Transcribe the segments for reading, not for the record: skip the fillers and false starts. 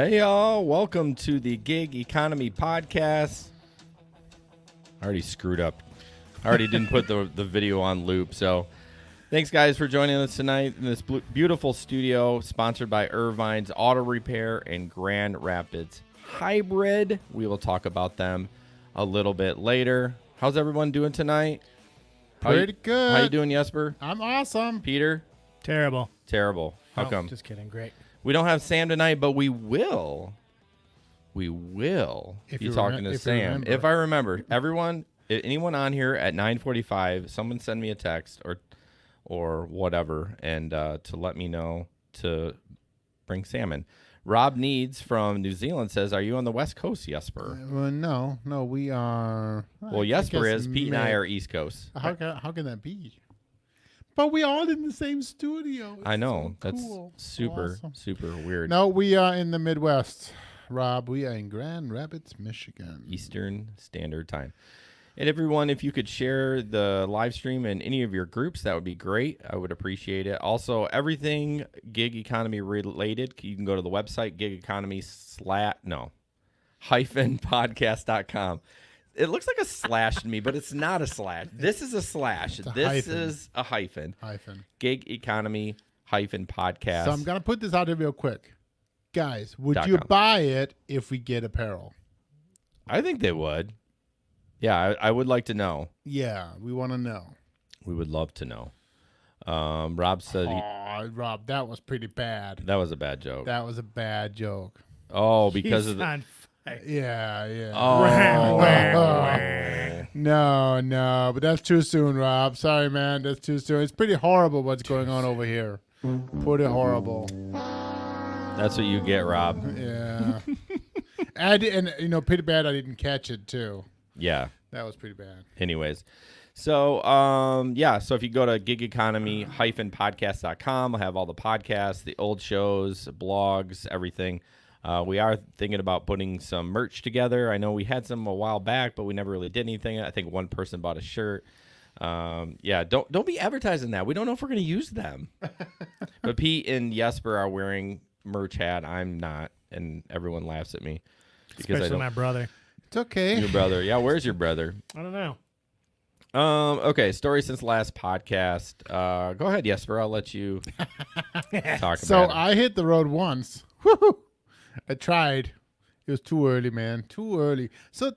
Hey, y'all. Welcome to the Gig Economy Podcast. I already screwed up. I already didn't put the video on loop. So thanks, guys, for joining us tonight in this beautiful studio sponsored by Irvine's Auto Repair in Grand Rapids Hybrid. We will talk about them a little bit later. How's everyone doing tonight? Pretty good. How you doing, Jesper? I'm awesome. Peter? Terrible. How come? Just kidding. Great. We don't have Sam tonight, but we will. We will If be you talking to if you Sam. remember. If I remember. Everyone, anyone on here at 9:45, someone send me a text or whatever, and to let me know to bring Sam in. Rob Needs from New Zealand says, "Are you on the West Coast, Jesper?" No, we are. Well, Jesper is. Pete and I are East Coast. How can that be? But we all in the same studio. It's I know. so That's cool. super, Awesome. super weird. No, we are in the Midwest, Rob. We are in Grand Rapids, Michigan. Eastern Standard Time. And everyone, if you could share the live stream in any of your groups, that would be great. I would appreciate it. Also, everything gig economy related, you can go to the website, gigeconomy-podcast.com. It looks like a slash to me, but it's not a slash. This is a slash. This hyphen. is a hyphen. Hyphen. Gig economy-podcast. So I'm going to put this out there real quick. Guys, would .com. you buy it if we get apparel? I think they would. Yeah, I would like to know. Yeah, we want to know. We would love to know. Rob said Rob, that was pretty bad. that was a bad joke. That was a bad joke. Oh, because He's of the. on fire. Yeah. Oh, No, but that's too soon, Rob. Sorry, man. That's too soon. It's pretty horrible what's going on over here. Pretty horrible. That's what you get, Rob. Yeah. and pretty bad I didn't catch it, too. Yeah. That was pretty bad. Anyways. So, so if you go to gigeconomy-podcast.com, I'll have all the podcasts, the old shows, blogs, everything. We are thinking about putting some merch together. I know we had some a while back, but we never really did anything. I think one person bought a shirt. Don't be advertising that. We don't know if we're going to use them. But Pete and Jesper are wearing merch hat. I'm not, and everyone laughs at me. Especially my brother. It's okay. Your brother. Yeah, where's your brother? I don't know. Okay, story since last podcast. Go ahead, Jesper. I'll let you talk So about it. I hit the road once. Woo-hoo. I tried. It was too early, man. Too early. So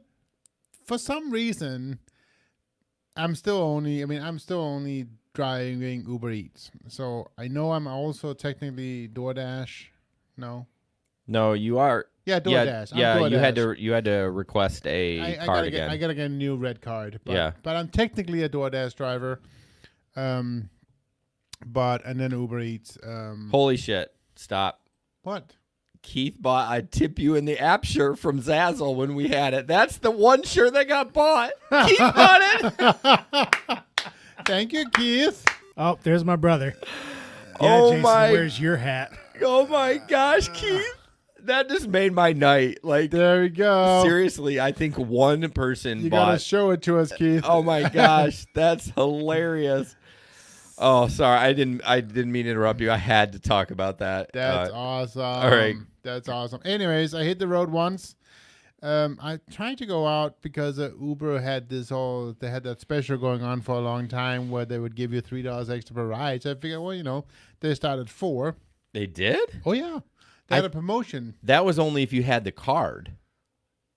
for some reason, I'm still only driving Uber Eats. So I know I'm also technically DoorDash. No, you are. Yeah, DoorDash. Yeah, I'm DoorDash. you had to request a I card gotta again. I gotta get a new red card. But, Yeah. but I'm technically a DoorDash driver. And then Uber Eats. Holy shit! Stop. What? Keith bought a Tip You in the App shirt from Zazzle when we had it. That's the one shirt that got bought. Keith bought it. Thank you, Keith. Oh, there's my brother. Yeah, Oh Jason, my- where's your hat? Oh my gosh, Keith! That just made my night. Like There we go. seriously, I think one person You bought. gotta show it to us, Keith. Oh my gosh, that's hilarious. Oh, sorry, I didn't mean to interrupt you. I had to talk about that. That's awesome. all right. That's awesome. Anyways, I hit the road once. I tried to go out because Uber had they had that special going on for a long time where they would give you $3 extra per ride. So I figured, well, they start at $4. They did? Oh yeah, they had a promotion. That was only if you had the card.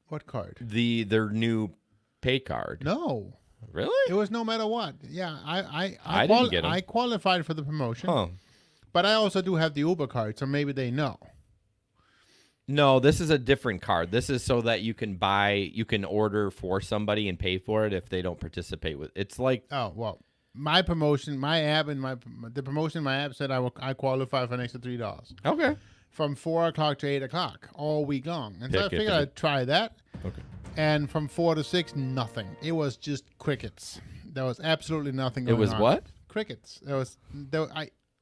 What card? Their new pay card. No, Really? it was no matter what. Yeah, I didn't get 'em. I qualified for the promotion, Huh. but I also do have the Uber card, so maybe they know. No, this is a different card. This is so that you can order for somebody and pay for it if they don't participate with. It's like Oh well, my promotion, my app, and the promotion in my app said I qualify for an extra $3 okay. from 4 o'clock to 8 o'clock all week long, and so I Pick it, figured pick I'd try that. Okay. And from 4 to 6, nothing. It was just crickets. There was absolutely nothing going on. It was what? Crickets.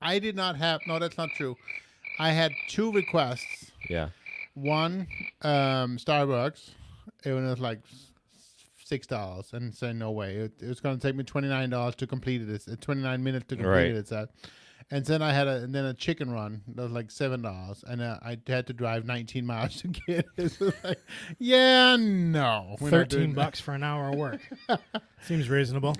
I did not have. No, that's not true. I had 2 requests. Yeah. One, Starbucks. It was like $6, and said no way. It was going to take me $29 to complete it. It's 29 minutes to complete Right. it. It said, And then I had a chicken run that was like $7, and I had to drive 19 miles to get it. So like, yeah, no, we're not doing that. $13 for an hour of work. Seems reasonable.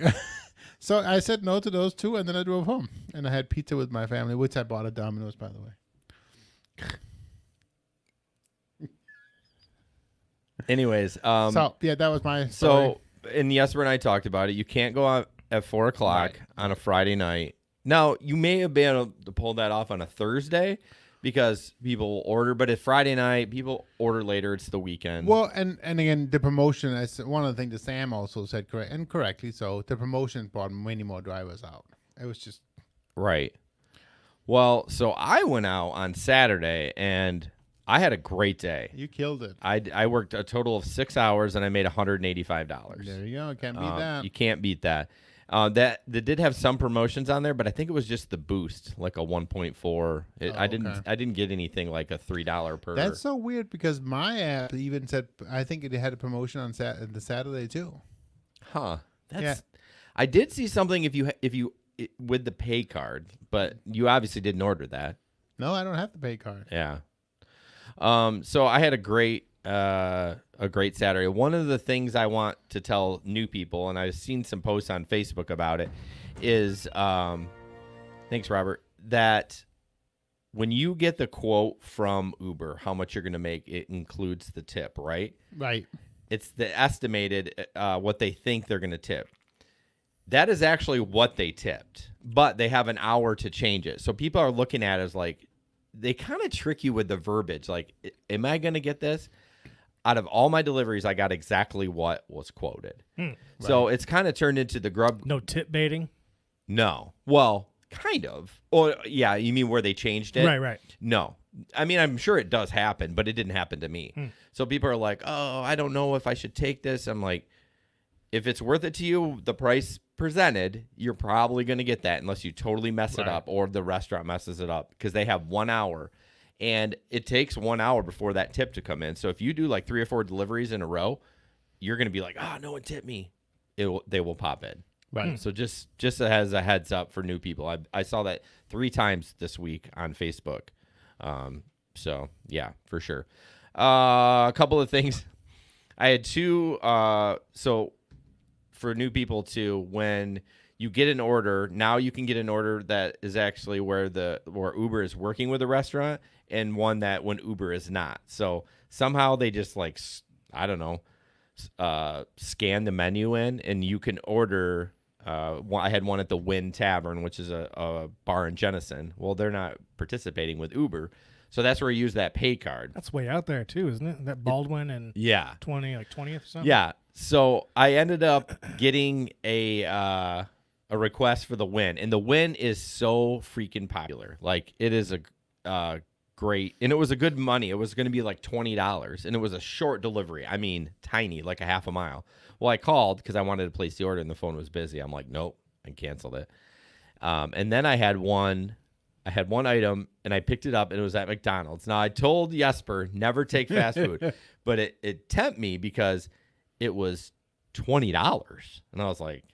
So I said no to those two, and then I drove home, and I had pizza with my family, which I bought at Domino's, by the way. Anyways, So yeah, that was my story. so and Jesper and I talked about it. You can't go out at 4 o'clock on a Friday night. Now you may have been able to pull that off on a Thursday because people order, but at Friday night people order later. It's the weekend. Well, and again, the promotion, as one of the things that Sam also said, correctly so, the promotion brought many more drivers out. It was just right. Well, so I went out on Saturday and I had a great day. you killed it. I worked a total of 6 hours and I made $185. There you go. Can't beat that. You can't beat that. That did have some promotions on there, but I think it was just the boost, like a 1.4. I didn't get anything like a $3 per. That's so weird because my app even said I think it had a promotion on the Saturday too. Huh. I did see something if you with the pay card, but you obviously didn't order that. No, I don't have the pay card. Yeah. So I had a great Saturday. One of the things I want to tell new people, and I've seen some posts on Facebook about it, is thanks, Robert, that when you get the quote from Uber, how much you're going to make, it includes the tip, right? Right. It's the estimated what they think they're going to tip. That is actually what they tipped, but they have an hour to change it. So people are looking at it as like, they kind of trick you with the verbiage. Like, am I going to get this? Out of all my deliveries, I got exactly what was quoted. So it's kind of turned into the grub. No tip baiting? No. Well, kind of. Or yeah, you mean where they changed it? Right. No. I mean, I'm sure it does happen, but it didn't happen to me. So people are like, oh, I don't know if I should take this. I'm like, if it's worth it to you, the price presented, you're probably going to get that unless you totally mess it up or the restaurant messes it up because they have 1 hour. And it takes 1 hour before that tip to come in. So if you do like 3 or 4 deliveries in a row, you're going to be like, no one tipped me. They will pop in. Right. So just as a heads up for new people, I saw that 3 times this week on Facebook. So yeah, for sure. A couple of things. I had 2. So for new people too, when you get an order, now you can get an order that is actually where Uber is working with a restaurant, and one that when Uber is not. So somehow they just like, I don't know, scan the menu in, and you can order. I had one at the Wynn Tavern, which is a bar in Jenison. Well, they're not participating with Uber, so that's where you use that pay card. That's way out there too, isn't it? That Baldwin and 20th or something. Yeah. So I ended up getting a request for the Wynn, and the Wynn is so freaking popular. Like, it is a great, and it was a good money. It was going to be like $20, and it was a short delivery. I mean, tiny, like a half a mile. Well, I called because I wanted to place the order, and the phone was busy. I'm like, nope, I canceled it. And then I had one item, and I picked it up, and it was at McDonald's. Now, I told Jesper, never take fast food, but it tempted me because it was $20. And I was like,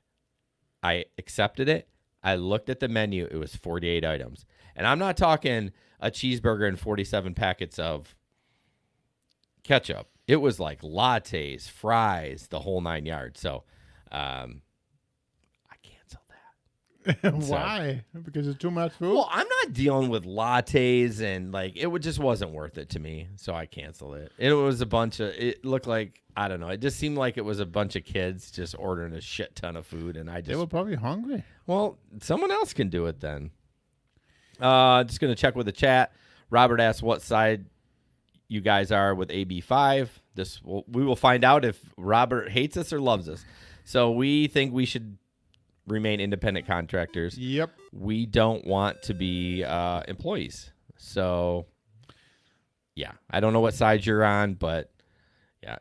I accepted it. I looked at the menu. It was 48 items. And I'm not talking a cheeseburger and 47 packets of ketchup. It was like lattes, fries, the whole 9 yards. So I canceled that. Why? Because it's too much food? Well, I'm not dealing with lattes, and like it just wasn't worth it to me. So I canceled it. It was it looked like, I don't know. It just seemed like it was a bunch of kids just ordering a shit ton of food, and They were probably hungry. well, someone else can do it then. Just gonna check with the chat. Robert asked what side you guys are with AB5. We will find out if Robert hates us or loves us. So we think we should remain independent contractors. Yep. We don't want to be employees. So yeah, I don't know what side you're on, but yeah,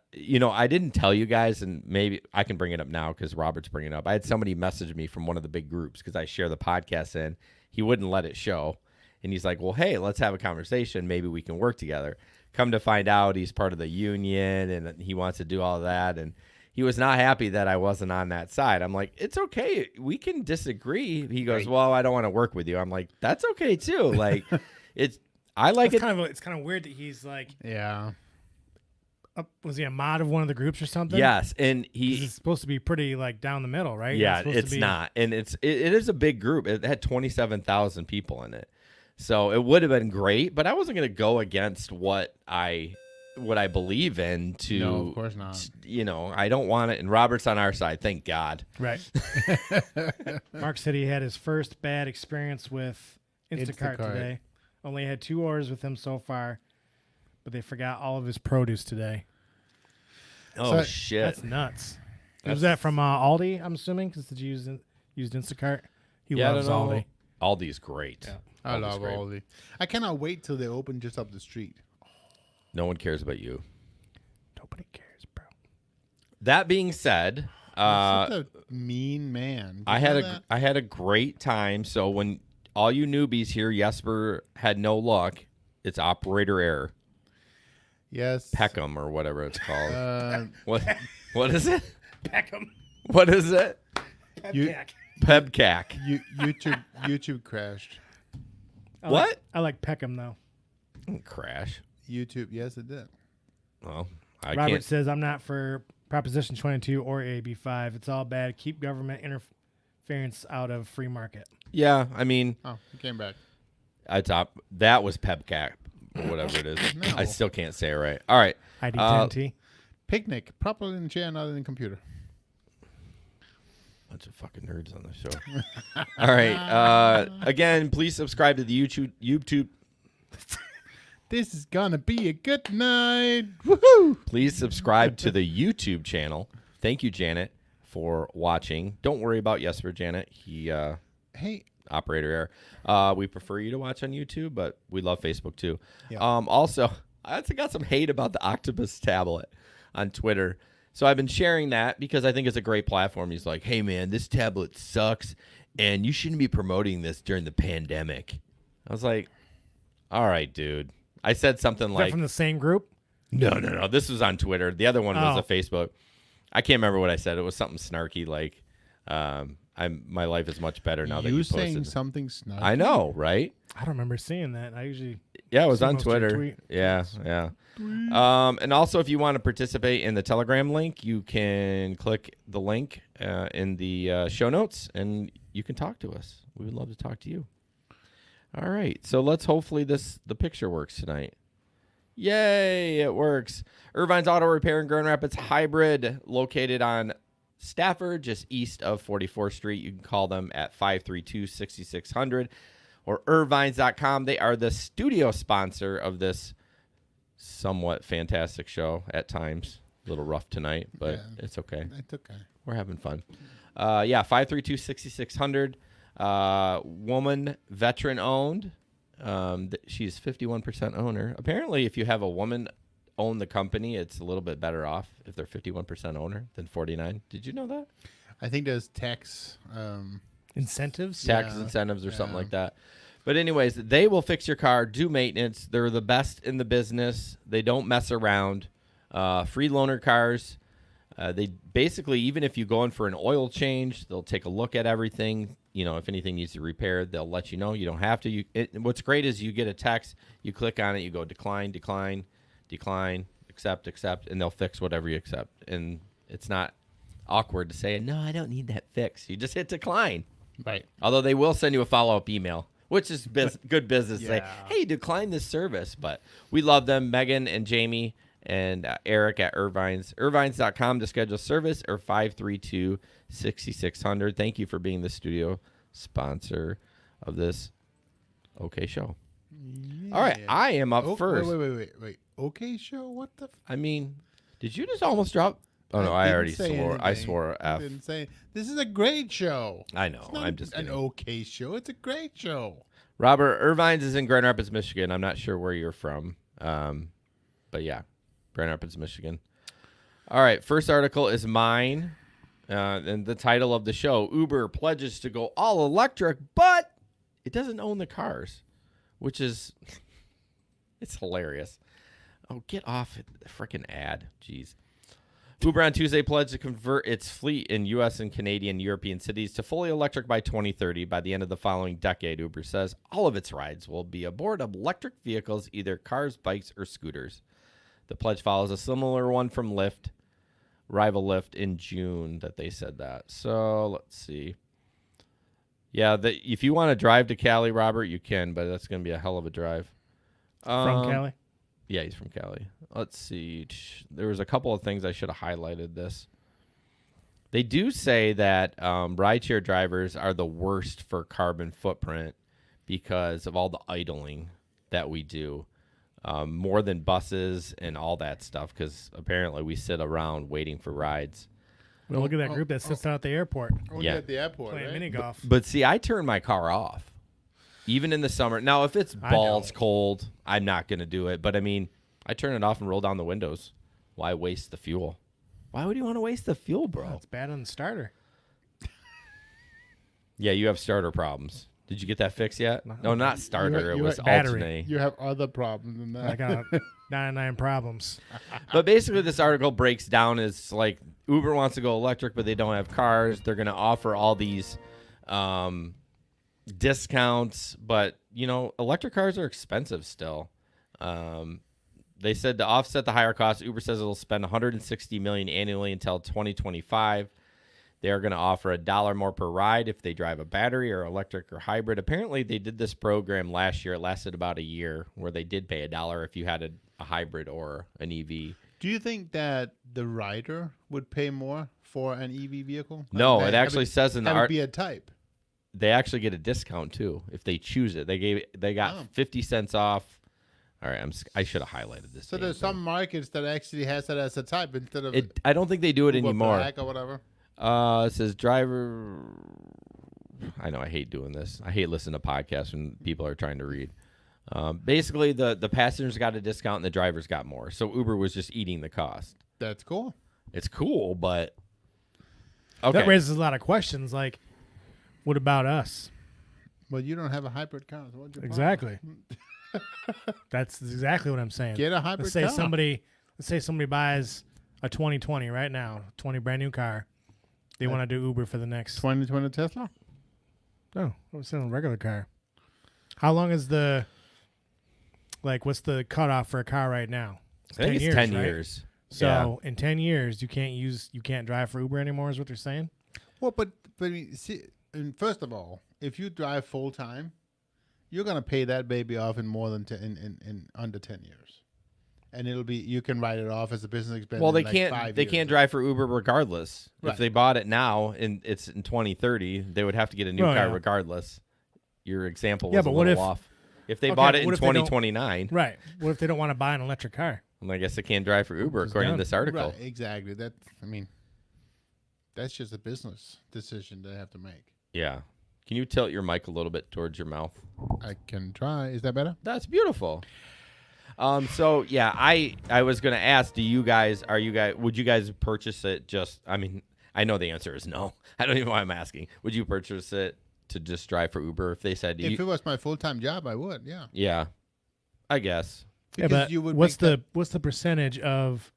I didn't tell you guys, and maybe I can bring it up now because Robert's bringing it up. I had somebody message me from one of the big groups because I share the podcast in. He wouldn't let it show, and he's like, well, hey, let's have a conversation. Maybe we can work together. Come to find out, he's part of the union, and he wants to do all that, and he was not happy that I wasn't on that side. I'm like, it's okay. We can disagree. He goes, well, I don't want to work with you. I'm like, that's okay too. Like, I like it. It's kind of weird that he's like, yeah. Was he a mod of one of the groups or something? Yes, and he's supposed to be pretty like down the middle, right? Yeah, it's not, and it is a big group. It had 27,000 people in it, so it would have been great. But I wasn't going to go against what I believe in. No, of course not. I don't want it. And Robert's on our side, thank God. Right. Mark said he had his first bad experience with Instacart today. Only had 2 orders with him so far, but they forgot all of his produce today. Oh, shit. That's nuts. Was that from Aldi, I'm assuming, because did you used Instacart? He loves Aldi. Aldi's great. Yeah. I love Aldi. I cannot wait till they open just up the street. No one cares about you. Nobody cares, bro. That being said, such a mean man. I had a great time. So when all you newbies here, Jesper had no luck. It's operator error. Yes. Peckham or whatever it's called. What is it? Peckham. What is it? Pebcac. YouTube crashed. What? I like Peckham though. Crash. YouTube, yes, it did. Well, Robert says I'm not for Proposition 22 or AB5. It's all bad. Keep government interference out of free market. Yeah, I mean. Oh, he came back. That was Pebcac. Or whatever it is. No. I still can't say it right. All right. ID10T. Picnic. Properly in the chair, not in the computer. Bunch of fucking nerds on the show. All right. Again, please subscribe to the YouTube. This is going to be a good night. Woohoo! Please subscribe to the YouTube channel. Thank you, Janet, for watching. Don't worry about Jesper, Janet. Hey. Operator error. We prefer you to watch on YouTube, but we love Facebook too. Yeah. Also, I got some hate about the Octopus tablet on Twitter. So I've been sharing that because I think it's a great platform. He's like, hey, man, this tablet sucks, and you shouldn't be promoting this during the pandemic. I was like, all right, dude. I said something like. From the same group? No. This was on Twitter. The other one was a Facebook. I can't remember what I said. It was something snarky like, my life is much better now that you posted. saying something snarky? I know, right? I don't remember seeing that. I usually it was on Twitter. Yeah. And also, if you want to participate in the Telegram link, you can click the link in the show notes, and you can talk to us. We would love to talk to you. All right, so let's hopefully the picture works tonight. Yay, it works. Irvine's Auto Repair in Grand Rapids Hybrid, located on Stafford, just east of 44th Street. You can call them at 532-6600 or irvines.com. They are the studio sponsor of this somewhat fantastic show at times. A little rough tonight, but it's okay. It's okay. We're having fun. 532-6600. Woman, veteran owned. She's 51% owner. Apparently, if you have a woman own the company, it's a little bit better off if they're 51% owner than 49. Did you know that? I think there's tax incentives, incentives or something like that. But anyways, they will fix your car, do maintenance. They're the best in the business. They don't mess around. Free loaner cars. They basically, even if you go in for an oil change, they'll take a look at everything. You know, if anything needs to be repaired, they'll let you know. You don't have to. What's great is you get a text, you click on it, you go decline, accept, and they'll fix whatever you accept. And it's not awkward to say, no, I don't need that fix. You just hit decline. Right. Although they will send you a follow-up email, which is good business. Say, hey, decline this service. But we love them, Megan and Jamie and Eric at Irvines. Irvines.com to schedule service or 532-6600. Thank you for being the studio sponsor of this okay show. Yeah. All right, I am up first. Wait. Okay show? What the? I mean, did you just almost drop? Oh, no, I already swore. Anything. I swore F. I didn't say. This is a great show. I know. I'm just kidding. An okay show. It's a great show. Robert, Irvines is in Grand Rapids, Michigan. I'm not sure where you're from. But yeah, Grand Rapids, Michigan. All right, first article is mine. And the title of the show, Uber pledges to go all electric, but it doesn't own the cars, which is, it's hilarious. Oh, get off the freaking ad. Jeez. Uber on Tuesday pledged to convert its fleet in U.S. and Canadian European cities to fully electric by 2030. By the end of the following decade, Uber says all of its rides will be aboard electric vehicles, either cars, bikes, or scooters. The pledge follows a similar one from Lyft, rival Lyft, in June that they said that. So let's see. Yeah, if you want to drive to Cali, Robert, you can, but that's going to be a hell of a drive. From Cali? Yeah, he's from Cali. Let's see. There was a couple of things I should have highlighted this. They do say that rideshare drivers are the worst for carbon footprint because of all the idling that we do. More than buses and all that stuff, because apparently we sit around waiting for rides. Well, look at that group that sits out at the airport. Yeah. At the airport, Playing right? mini golf. But see, I turn my car off, even in the summer. Now, if it's balls cold, I'm not going to do it. But, I mean, I turn it off and roll down the windows. Why waste the fuel? Why would you want to waste the fuel, bro? It's bad on the starter. Yeah, you have starter problems. Did you get that fixed yet? No, not starter. It was battery. alternate. You have other problems than that. I got 99 problems. But basically, this article breaks down as like Uber wants to go electric, but they don't have cars. They're going to offer all these discounts, but electric cars are expensive still. They said to offset the higher costs, Uber says it'll spend $160 million annually until 2025. They are going to offer $1 more per ride if they drive a battery or electric or hybrid. Apparently, they did this program last year. It lasted about a year, where they did pay $1 if you had a hybrid or an EV. Do you think that the rider would pay more for an EV vehicle? No, it actually says in the art be a type. They actually get a discount too if they choose it. They got 50 cents off. All right, I should have highlighted this. So there's some markets that actually has that as a type instead of I don't think they do it Uber anymore. Black or whatever. It says driver. I know I hate doing this. I hate listening to podcasts when people are trying to read. Basically, the passengers got a discount and the drivers got more. So Uber was just eating the cost. That's cool. It's cool, but okay. That raises a lot of questions. Like, what about us? Well, you don't have a hybrid car. So what's your Exactly. That's exactly what I'm saying. Get a hybrid car. Let's say somebody buys a 2020 right now, 20 brand new car. They want to do Uber for the next 2020 Tesla? No, I was saying a regular car. How long is what's the cutoff for a car right now? I think it's 10 right? years. So in 10 years, you can't drive for Uber anymore. Is what they're saying? Well, but see, first of all, if you drive full time, you're gonna pay that baby off in more than in under 10 years, and you can write it off as a business expense. Well, they in like can't. 5 They years. can't drive for Uber regardless. Right. If they bought it now and it's in 2030, they would have to get a new car regardless. Your example was but a what little if- off. If they bought it in what if they don't- 2029, Right. What if they don't want to buy an electric car? well, I guess they can't drive for Uber according to this article. Right, exactly. That's just a business decision they have to make. Yeah. Can you tilt your mic a little bit towards your mouth? I can try. Is that better? That's beautiful. So yeah, I was gonna ask, would you guys purchase it just, I know the answer is no. I don't even know why I'm asking. Would you purchase it to just drive for Uber if they said If it was my full-time job, I would, yeah. Yeah. I guess. Because but you would what's make the percentage of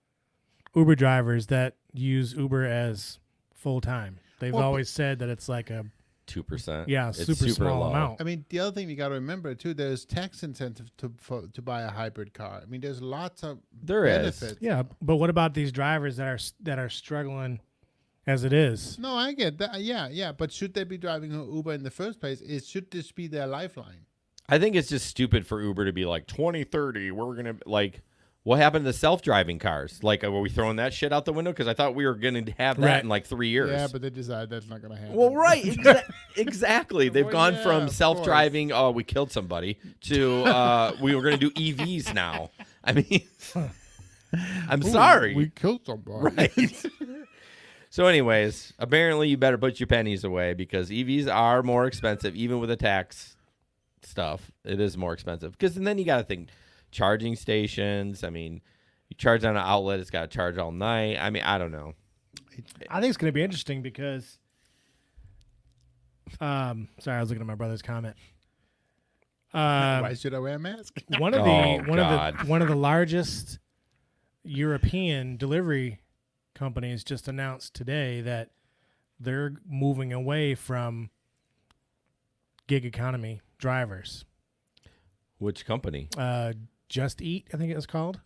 Uber drivers that use Uber as full time? They've always said that it's like a 2%. Yeah, It's super small low. amount. the other thing you got to remember too, there's tax incentive to buy a hybrid car. There's lots of benefits. Yeah, but what about these drivers that are struggling as it is? No, I get that. Yeah. But should they be driving Uber in the first place? Should this be their lifeline? I think it's just stupid for Uber to be like 2030. We're gonna what happened to the self-driving cars? Like, were we throwing that shit out the window? Because I thought we were gonna have that in like 3 years. Yeah, but they decided that's not going to happen. Well, right, exactly. They've Well, gone yeah, from of self-driving, oh, we killed somebody, to we were going to do EVs now. I'm sorry. We killed somebody. Right. So anyways, apparently you better put your pennies away because EVs are more expensive, even with the tax stuff. It is more expensive. Because then you got to think charging stations. You charge on an outlet, it's got to charge all night. I don't know. I think it's going to be interesting because sorry, I was looking at my brother's comment. Why should I wear a mask? One of the largest European delivery companies just announced today that they're moving away from gig economy drivers. Which company? Just Eat, I think it was called.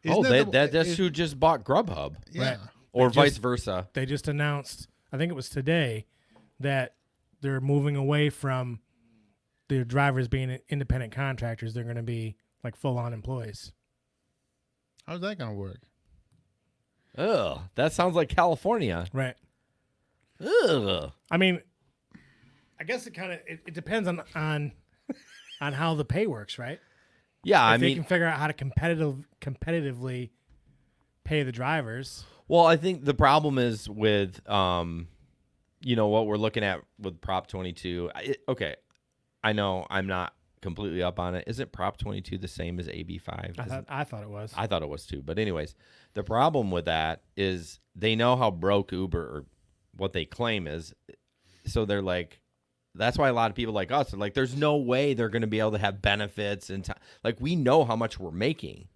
That's who just bought Grubhub. Yeah. Right. Or vice versa. They just announced, I think it was today, that they're moving away from their drivers being independent contractors. They're going to be like full-on employees. How's that going to work? Ugh, that sounds like California. Right. Ugh. I mean, I guess it depends on how the pay works, right? Yeah, If they can figure out how to competitively pay the drivers. Well, I think the problem is with, what we're looking at with Prop 22. Okay, I know I'm not completely up on it. Isn't Prop 22 the same as AB 5? I thought it was. I thought it was too. But anyways, the problem with that is they know how broke Uber, or what they claim is, so they're like, that's why a lot of people like us are like, there's no way they're going to be able to have benefits and like we know how much we're making.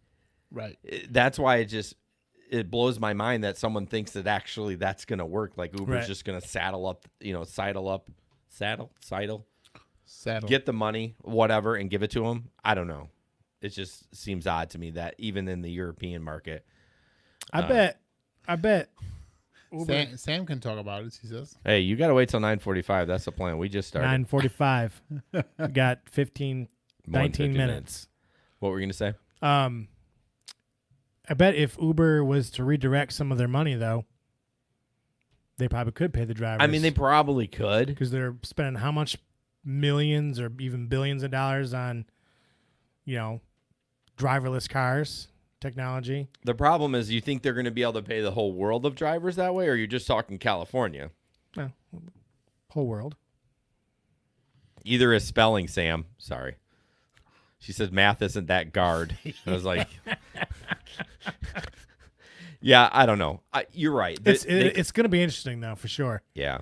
Right. That's why it blows my mind that someone thinks that actually that's going to work. Like Uber's just going to saddle, get the money, whatever, and give it to them. I don't know. It just seems odd to me that even in the European market. I bet. Uber. Sam can talk about it, he says. Hey, you got to wait till 9:45. That's the plan. We just started. 9:45. We got 19 minutes. What were you going to say? I bet if Uber was to redirect some of their money, though, they probably could pay the drivers. I mean, they probably could. Because they're spending how much millions or even billions of dollars on, driverless cars technology. The problem is, you think they're going to be able to pay the whole world of drivers that way, or you're just talking California? No, whole world. Either is spelling, Sam. Sorry. She said math isn't that guard. I was like, yeah, I don't know. You're right. It's going to be interesting, though, for sure. Yeah.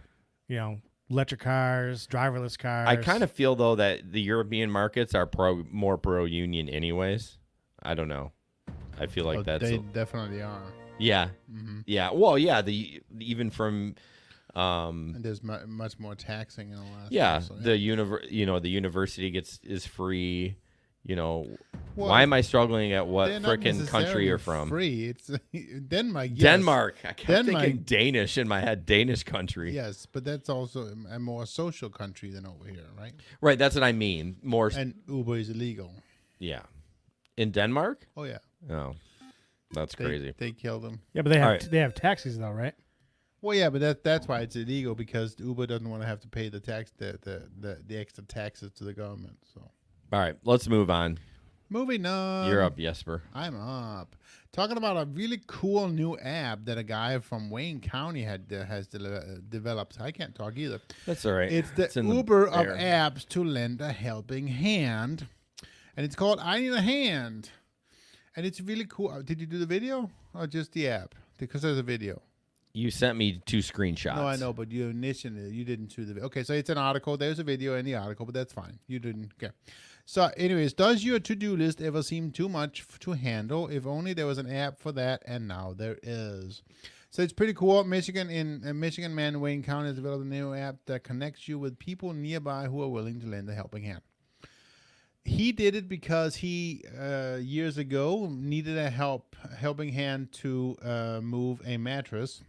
Electric cars, driverless cars. I kind of feel, though, that the European markets are more pro-union anyways. I don't know. I feel like they definitely are. Yeah. Mm-hmm. Yeah. Well, yeah, even from... and there's much more taxing and all that. Yeah, stuff, so, the university is free. Why am I struggling at what frickin' country you're from? Free. It's Denmark. Yes. Denmark. I kept thinking Danish in my head. Danish country. Yes, but that's also a more social country than over here, right? Right. That's what I mean. More. And Uber is illegal. Yeah. In Denmark? Oh yeah. Oh, that's crazy. They killed them. Yeah, but they have taxis though, right? Well, yeah, but that's why it's illegal, because Uber doesn't want to have to pay the tax, the extra taxes to the government. So. All right, let's move on. Moving on. You're up, Jesper. I'm up. Talking about a really cool new app that a guy from Wayne County has developed. I can't talk either. That's all right. It's the Uber of apps to lend a helping hand, and it's called I Need a Hand, and it's really cool. Did you do the video or just the app? Because there's a video. You sent me 2 screenshots. No, I know, but you didn't do the video. Okay, so it's an article. There's a video in the article, but that's fine. You didn't. Okay. So, anyways, does your to-do list ever seem too much to handle? If only there was an app for that, and now there is. So it's pretty cool. Michigan man in Wayne County has developed a new app that connects you with people nearby who are willing to lend a helping hand. He did it because he years ago needed a helping hand to move a mattress.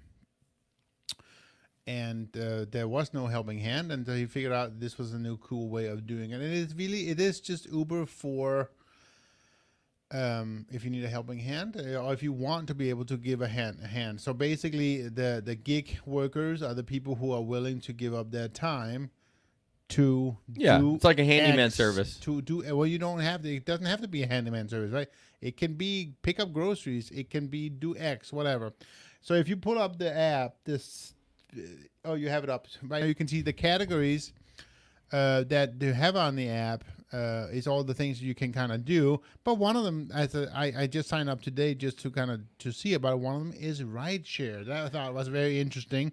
And there was no helping hand, and he figured out this was a new cool way of doing it. And it is just Uber for if you need a helping hand, or if you want to be able to give a hand. So basically, the gig workers are the people who are willing to give up their time to do it's like a handyman service. You don't have to. It doesn't have to be a handyman service, right? It can be pick up groceries. It can be do X, whatever. So if you pull up the app, you have it up right now. You can see the categories that they have on the app. Is all the things you can kind of do, but one of them, I just signed up today just to see about it. One of them is rideshare. That I thought was very interesting.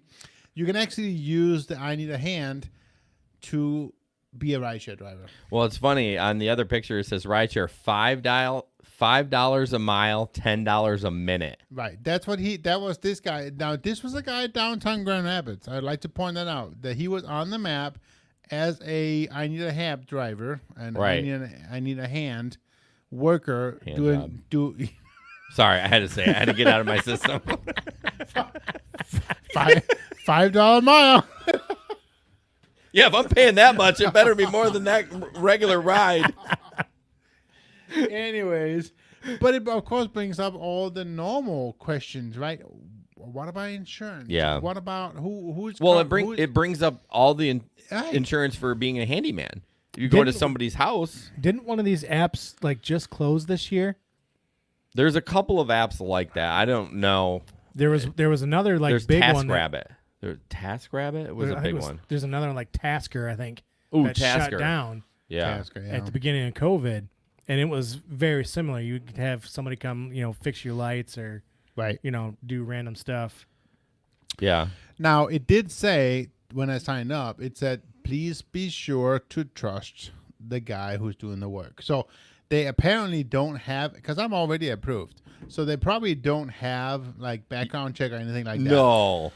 You can actually use the I Need a Hand to be a rideshare driver. Well, it's funny. On the other picture, it says rideshare $5 a mile, $10 a minute. Right. That was this guy. Now, this was a guy downtown Grand Rapids. I'd like to point that out, that he was on the map as I need a hab driver, and Right. I need a hand worker Hand job. Sorry, I had to say it. I had to get out of my system. $5 mile. Yeah, if I'm paying that much, it better be more than that regular ride. Anyways, but it of course brings up all the normal questions, right? What about insurance? Yeah. What about who's? Well, it brings up all the Right. insurance for being a handyman. You go to somebody's house. Didn't one of these apps like just close this year? There's a couple of apps like that. I don't know. There was another like There's big one. TaskRabbit. There's TaskRabbit. It was a big one. There's another one like Tasker, I think. Ooh, that Tasker. shut down Yeah. Tasker, yeah. at the beginning of COVID, and it was very similar. You could have somebody come, fix your lights or Right. do random stuff. Yeah. Now, it did say when I signed up, it said, please be sure to trust the guy who's doing the work. So they apparently don't have, because I'm already approved, so they probably don't have like background check or anything like that. No.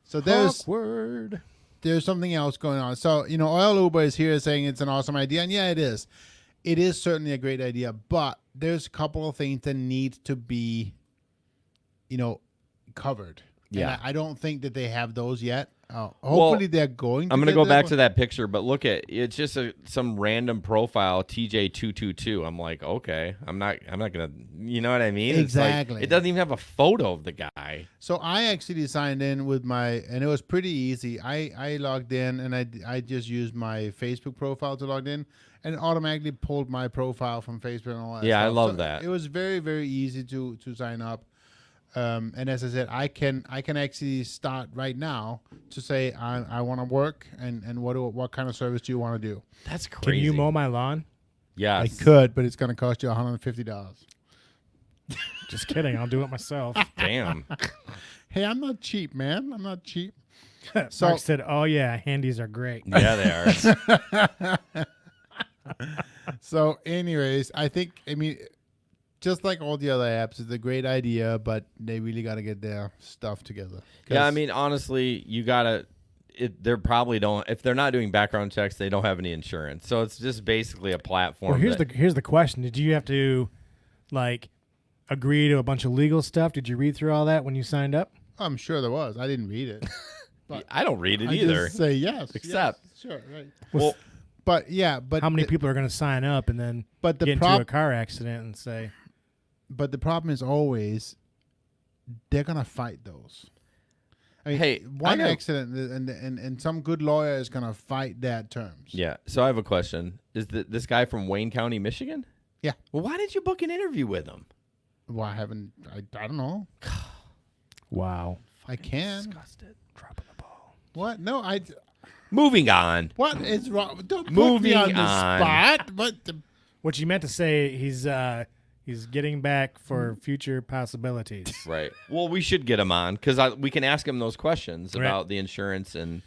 So there's Awkward. there's something else going on. So, Oil Uber is here saying it's an awesome idea. And yeah, it is. It is certainly a great idea. But there's a couple of things that need to be, covered. Yeah. And I don't think that they have those yet. Hopefully they're going to. I'm going to get go that back one. to that picture, but look at it's just some random profile TJ222. I'm like, okay, I'm not going to, you know what I mean? It's like, Exactly. it doesn't even have a photo of the guy. So I actually signed in with and it was pretty easy. I logged in and I just used my Facebook profile to log in, and it automatically pulled my profile from Facebook and all that. Yeah, I stuff. love So that. It was very, very easy to sign up. And as I said, I can actually start right now to say I want to work and what kind of service do you want to do? That's Can crazy. you mow my lawn? Yes. I could, but it's going to cost you $150. Just kidding. I'll do it myself. Damn. Hey, I'm not cheap, man. I'm not cheap. So Mark said, "Oh yeah, handies are great." Yeah, they are. So, anyways, I mean, just like all the other apps, it's a great idea, but they really got to get their stuff together. Yeah, I mean, honestly, you gotta. They're probably don't. If they're not doing background checks, they don't have any insurance. So it's just basically a platform. Well, here's the question: did you have to, agree to a bunch of legal stuff? Did you read through all that when you signed up? I'm sure there was. I didn't read it. I don't read it I either. just say yes. Except- yes, sure, right. Well, But yeah, but How many people are going to sign up and then But the get into prob- a car accident and say, But the problem is always they're gonna fight those. I mean, Hey, one I know- accident and some good lawyer is gonna fight that terms. yeah. So I have a question: is this guy from Wayne County, Michigan? Yeah. Well, why did you book an interview with him? Well, I don't know. "Wow, I can. Disgusted. dropping the ball." What? No, Moving on. what is wrong? Don't put Moving me on the on. spot. But What you meant to say? He's getting back for future possibilities. Right. Well, we should get him on because we can ask him those questions Right. about the insurance and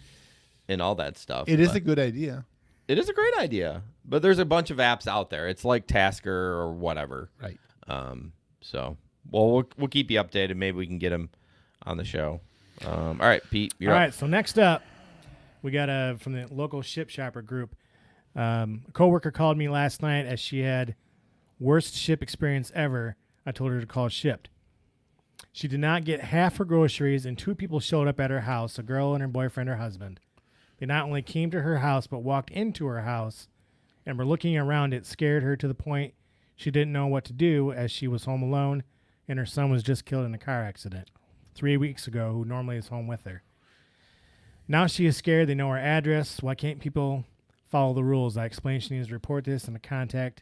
all that stuff. it is But a good idea. it is a great idea, but there's a bunch of apps out there. It's like Tasker or whatever. Right. So, we'll keep you updated. Maybe we can get him on the show. All right, Pete. You're All up. right, so next up, we got from the local ship shopper group. A coworker called me last night as she had worst ship experience ever. I told her to call Shipped. She did not get half her groceries, and 2 people showed up at her house, a girl and her boyfriend or husband. They not only came to her house, but walked into her house and were looking around. It scared her to the point she didn't know what to do as she was home alone, and her son was just killed in a car accident 3 weeks ago, who normally is home with her. Now she is scared. They know her address. Why can't people follow the rules? I explained she needs to report this and to contact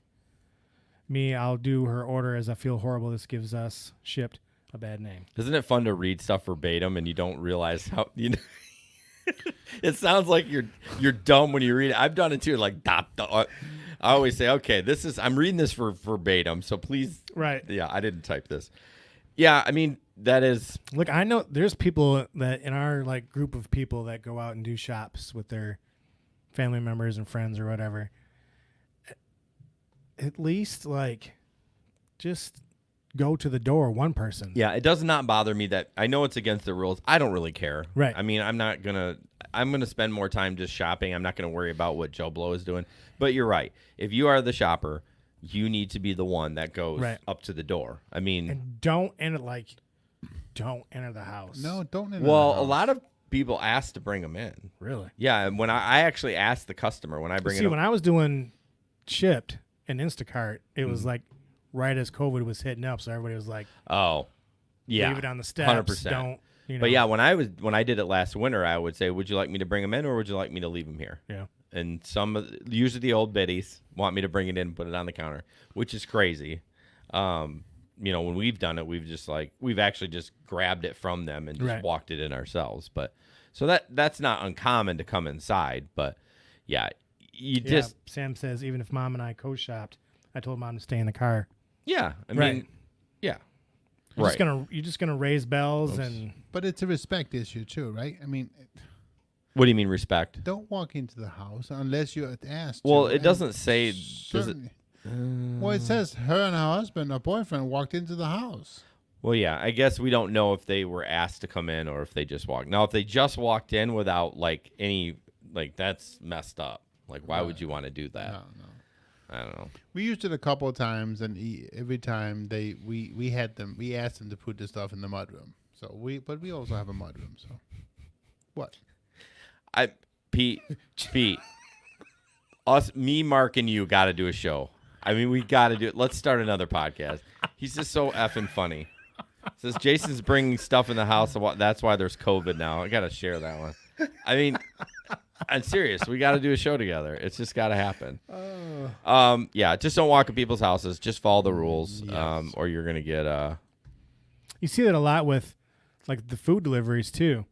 me. I'll do her order as I feel horrible. This gives us Shipped a bad name. Isn't it fun to read stuff verbatim and you don't realize how it sounds like you're dumb when you read it. I've done it too. Like I always say, okay, I'm reading this for verbatim, so please. Right. Yeah, I didn't type this. Yeah, I mean that is. Look, I know there's people that in our group of people that go out and do shops with their family members and friends or whatever. at least like just go to the door, one person. Yeah, it does not bother me that I know it's against the rules. I don't really care. Right. I mean, I'm gonna spend more time just shopping. I'm not gonna worry about what Joe Blow is doing. But you're right. If you are the shopper, you need to be the one that goes up to the door. I mean, and don't enter the house. No, don't enter well, the house. a lot of people ask to bring them in. Really? Yeah, and when I actually asked the customer when I bring See, it up, when I was doing Shipped and Instacart, it was like right as COVID was hitting up, so everybody was like, oh, yeah, leave it on the steps. 100%. Don't, you know. But yeah, when I did it last winter, I would say, would you like me to bring them in or would you like me to leave them here? Yeah. And usually the old biddies want me to bring it in and put it on the counter, which is crazy. When we've done it, we've actually just grabbed it from them and just walked it in ourselves. But so that's not uncommon to come inside. But yeah, Sam says even if Mom and I co-shopped, I told Mom to stay in the car. Yeah, I mean, yeah, you're just gonna raise bells and. But it's a respect issue too, right? I mean. What do you mean respect? Don't walk into the house unless you're asked. Well, it doesn't say. Does it? Well, it says her and her husband or boyfriend walked into the house. Well, yeah, I guess we don't know if they were asked to come in or if they just walked. Now, if they just walked in without that's messed up. Like, why would you want to do that? No. I don't know. We used it a couple of times, and every time we asked them to put the stuff in the mudroom. But we also have a mudroom. So, what? Pete, me, Mark, and you got to do a show. I mean, we got to do it. Let's start another podcast. He's just so effing funny. Says Jason's bringing stuff in the house. That's why there's COVID now. I got to share that one. I mean, I'm serious. We got to do a show together. It's just got to happen. Yeah, just don't walk in people's houses. Just follow the rules, or you're gonna get. You see that a lot with, like the food deliveries too.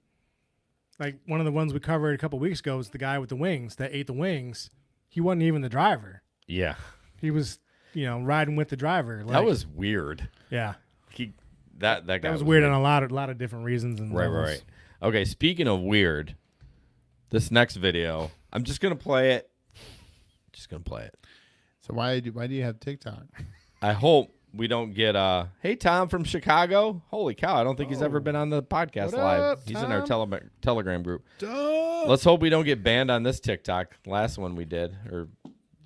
Like one of the ones we covered a couple weeks ago was the guy with the wings that ate the wings. He wasn't even the driver. Yeah, he was, riding with the driver. That was weird. Yeah, that guy was weird on a lot of different reasons. And right. Okay, speaking of weird, this next video, I'm just gonna play it. So why do you have TikTok? I hope we don't get hey Tom from Chicago. Holy cow, I don't think he's ever been on the podcast live. Up, he's Tom? in our Telegram group. Duh. Let's hope we don't get banned on this TikTok. Last one we did,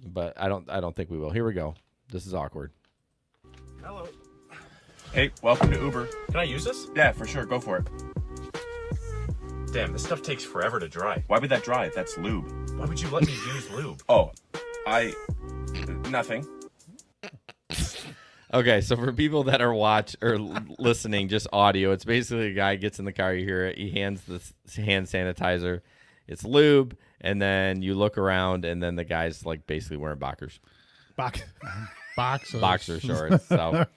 but I don't think we will. Here we go. This is awkward. Hello. Hey, welcome to Uber. Can I use this? Yeah, for sure. Go for it. Damn, this stuff takes forever to dry. Why would that dry? That's lube. Why would you let me use lube? Oh, nothing. Okay, so for people that are listening, just audio, it's basically a guy gets in the car, you hear it, he hands this hand sanitizer, it's lube, and then you look around, and then the guy's like basically wearing boxer shorts. So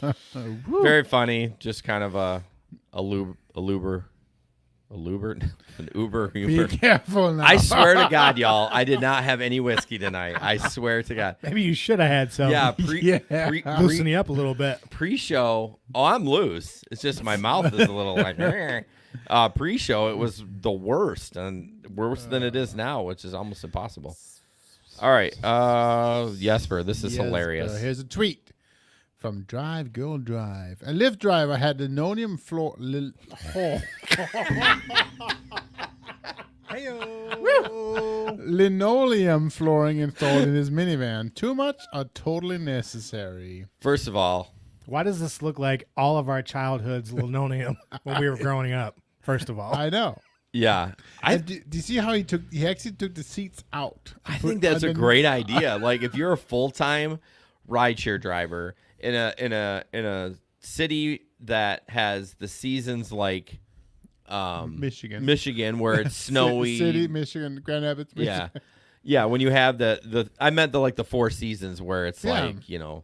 very funny, just kind of an Uber. Be careful now. I swear to God, y'all, I did not have any whiskey tonight. I swear to God. Maybe you should have had some. Yeah, loosen you up a little bit. Pre-show, I'm loose. It's just my mouth is a little like. Pre-show, it was the worst and worse than it is now, which is almost impossible. All right, Jesper, this is hilarious. Here's a tweet from Drive Girl Drive. A Lyft driver had linoleum floor. Linoleum flooring installed in his minivan. Too much or totally necessary? First of all, why does this look like all of our childhood's linoleum when we were growing up? First of all, I know. Yeah. Do you see how he actually took the seats out? I think that's a great idea. Like if you're a full-time rideshare driver in a city that has the seasons like Michigan where it's snowy. City, Michigan, Grand Rapids, Michigan. Yeah. Yeah, when you have I meant the four seasons where it's like,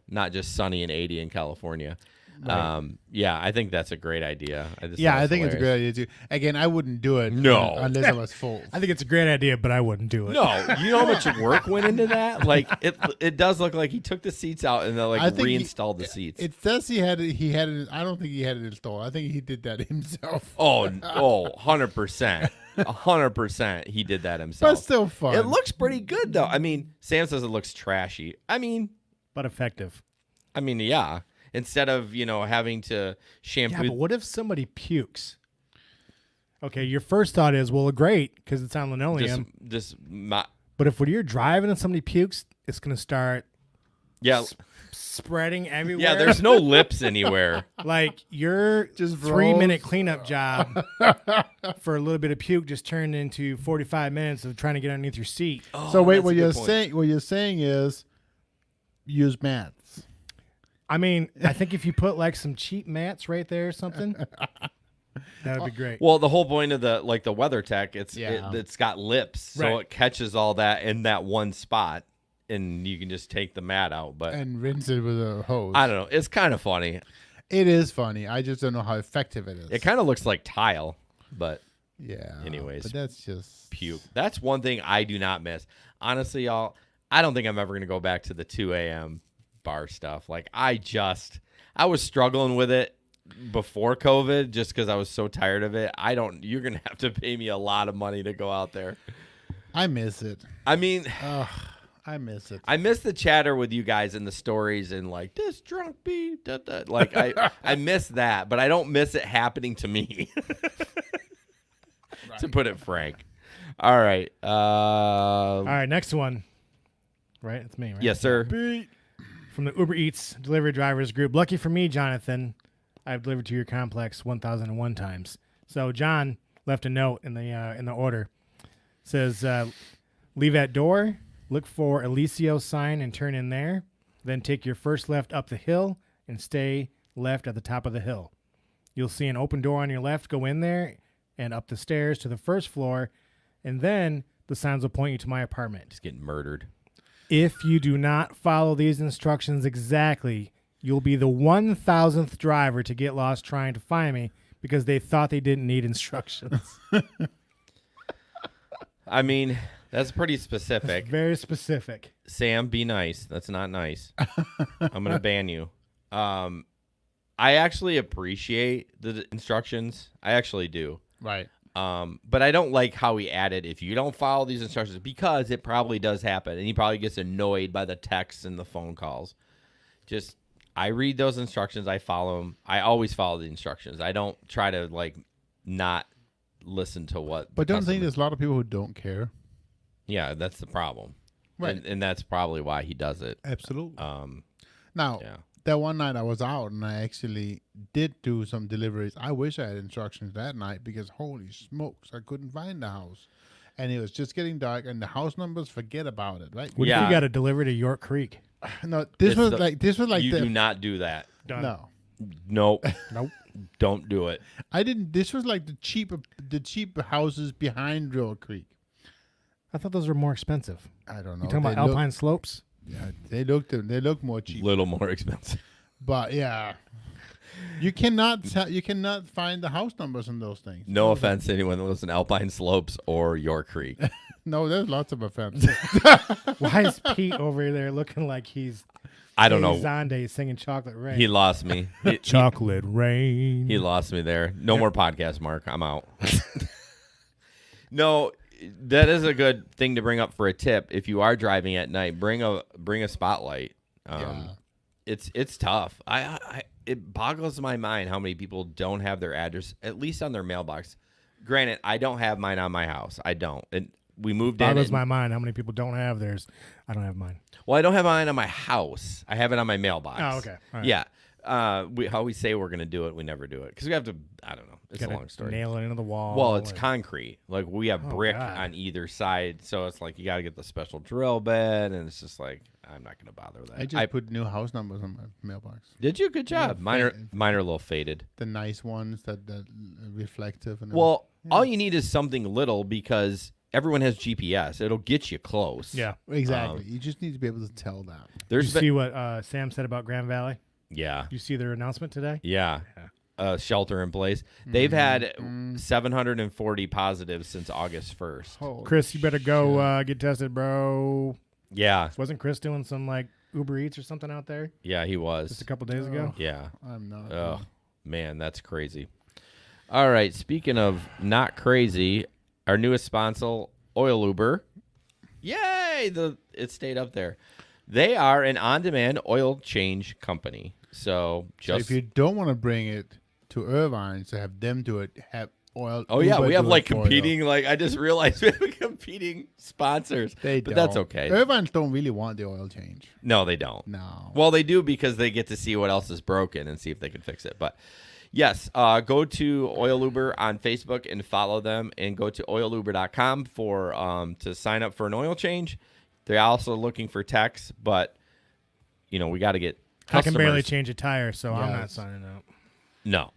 not just sunny and 80 in California. Right. Yeah, I think that's a great idea. I think it's a great idea too. Again, I wouldn't do it. No, unless I was full. I think it's a great idea, but I wouldn't do it. No, you know how much work went into that? Like it does look like he took the seats out and then reinstalled the seats. It says he had it. I don't think he had it installed. I think he did that himself. Oh, 100%. 100% he did that himself. But still fun. It looks pretty good though. I mean, Sam says it looks trashy. I mean, but effective. I mean, yeah. Instead of, having to shampoo. Yeah, but what if somebody pukes? Okay, your first thought is, well, great, because it's on linoleum. But if when you're driving and somebody pukes, it's going to start spreading everywhere. Yeah, there's no lips anywhere. Like your Just 3-minute cleanup job for a little bit of puke just turned into 45 minutes of trying to get underneath your seat. Oh, so wait, that's what a you're good point. saying? What you're saying is use mats. I mean, I think if you put like some cheap mats right there or something, that would be great. Well, the whole point of the WeatherTech, Yeah. it's got lips, so Right. it catches all that in that one spot, and you can just take the mat out. But And rinse it with a hose. I don't know. It's kind of funny. It is funny. I just don't know how effective it is. It kind of looks like tile, but yeah. anyways. But that's just puke. That's one thing I do not miss. Honestly, y'all, I don't think I'm ever going to go back to the 2 a.m. bar stuff. Like, I was struggling with it before COVID just because I was so tired of it. You're going to have to pay me a lot of money to go out there. I miss it. I mean, I miss it. I miss the chatter with you guys and the stories and like this drunk bee. Da, da. Like I miss that, but I don't miss it happening to me. To put it frank. All right. All right, next one. Right, it's me, right? Yes, sir. From the Uber Eats delivery drivers group. Lucky for me, Jonathan, I've delivered to your complex 1,001 times. So John left a note in the order. Says, leave at door, look for Alicio sign and turn in there. Then take your first left up the hill and stay left at the top of the hill. You'll see an open door on your left. Go in there and up the stairs to the first floor. And then the signs will point you to my apartment. Just getting murdered. If you do not follow these instructions exactly, you'll be the 1,000th driver to get lost trying to find me because they thought they didn't need instructions. I mean, that's pretty specific. Very specific. Sam, be nice. That's not nice. I'm going to ban you. I actually appreciate the instructions. I actually do. Right. But I don't like how he added, if you don't follow these instructions, because it probably does happen. And he probably gets annoyed by the texts and the phone calls. Just, I read those instructions. I follow them. I always follow the instructions. I don't try to, not listen to what. But don't think there's a lot of people who don't care. Yeah, that's the problem. Right. And that's probably why he does it. Absolutely. Yeah. That one night I was out and I actually did do some deliveries. I wish I had instructions that night because holy smokes, I couldn't find the house. And it was just getting dark and the house numbers, forget about it, right? What if you got to deliver to York Creek? No, this was like you do not do that. Done. No. Nope. Nope. Don't do it. I didn't. This was like the cheap houses behind River Creek. I thought those were more expensive. I don't know. You talking about Alpine Slopes? Yeah, they look more cheap. Little more expensive. But yeah, you cannot find the house numbers in those things. No offense to anyone that lives in Alpine Slopes or York Creek. No, there's lots of offenses. Why is Pete over there looking like he's I don't know. Zonde singing Chocolate Rain? He lost me. Chocolate Rain. He lost me there. No more podcast, Mark. I'm out. No, that is a good thing to bring up for a tip. If you are driving at night, bring a spotlight. Yeah. It's tough. It boggles my mind how many people don't have their address at least on their mailbox. Granted, I don't have mine on my house. I don't. And we moved in. Boggles my mind how many people don't have theirs. I don't have mine. Well, I don't have mine on my house. I have it on my mailbox. Oh, okay. All right. Yeah. We always say we're going to do it. We never do it because we have to, I don't know. It's a Gotta long story. Nail it into the wall. Well, it's and- concrete. Like we have brick God. on either side. So it's like you got to get the special drill bed. And it's just like, I'm not going to bother with that. I just put new house numbers on my mailbox. Did you? Good job. Yeah, Mine are a little faded. The nice ones that reflective and Well, all you need is something little because everyone has GPS. It'll get you close. Yeah. exactly. You just need to be able to tell that. Did you There's see what Sam said about Grand Valley? yeah. You see their announcement today? Yeah. Shelter in place. They've had 740 positives since August 1st. Holy Chris, you better shit. go get tested, bro. Yeah. Wasn't Chris doing some like Uber Eats or something out there Yeah, he just was. a couple days ago? Yeah. I'm not. Oh, man, that's crazy. All right. Speaking of not crazy, our newest sponsor, Oil Uber. Yay! It stayed up there. They are an on-demand oil change company. So So if you don't want to bring it to Irvine, so have them do it. Have oil. Oh yeah, Uber we have do like it for you. competing. Like I just realized we have competing sponsors. But that's okay. Irvines don't really want the oil change. No, they don't. No. Well, they do because they get to see what else is broken and see if they can fix it. But yes, go to Oil Uber on Facebook and follow them, and go to oiluber.com for to sign up for an oil change. They're also looking for techs, but we got to get I can barely customers. change a tire, so I'm not Yes. signing up. No,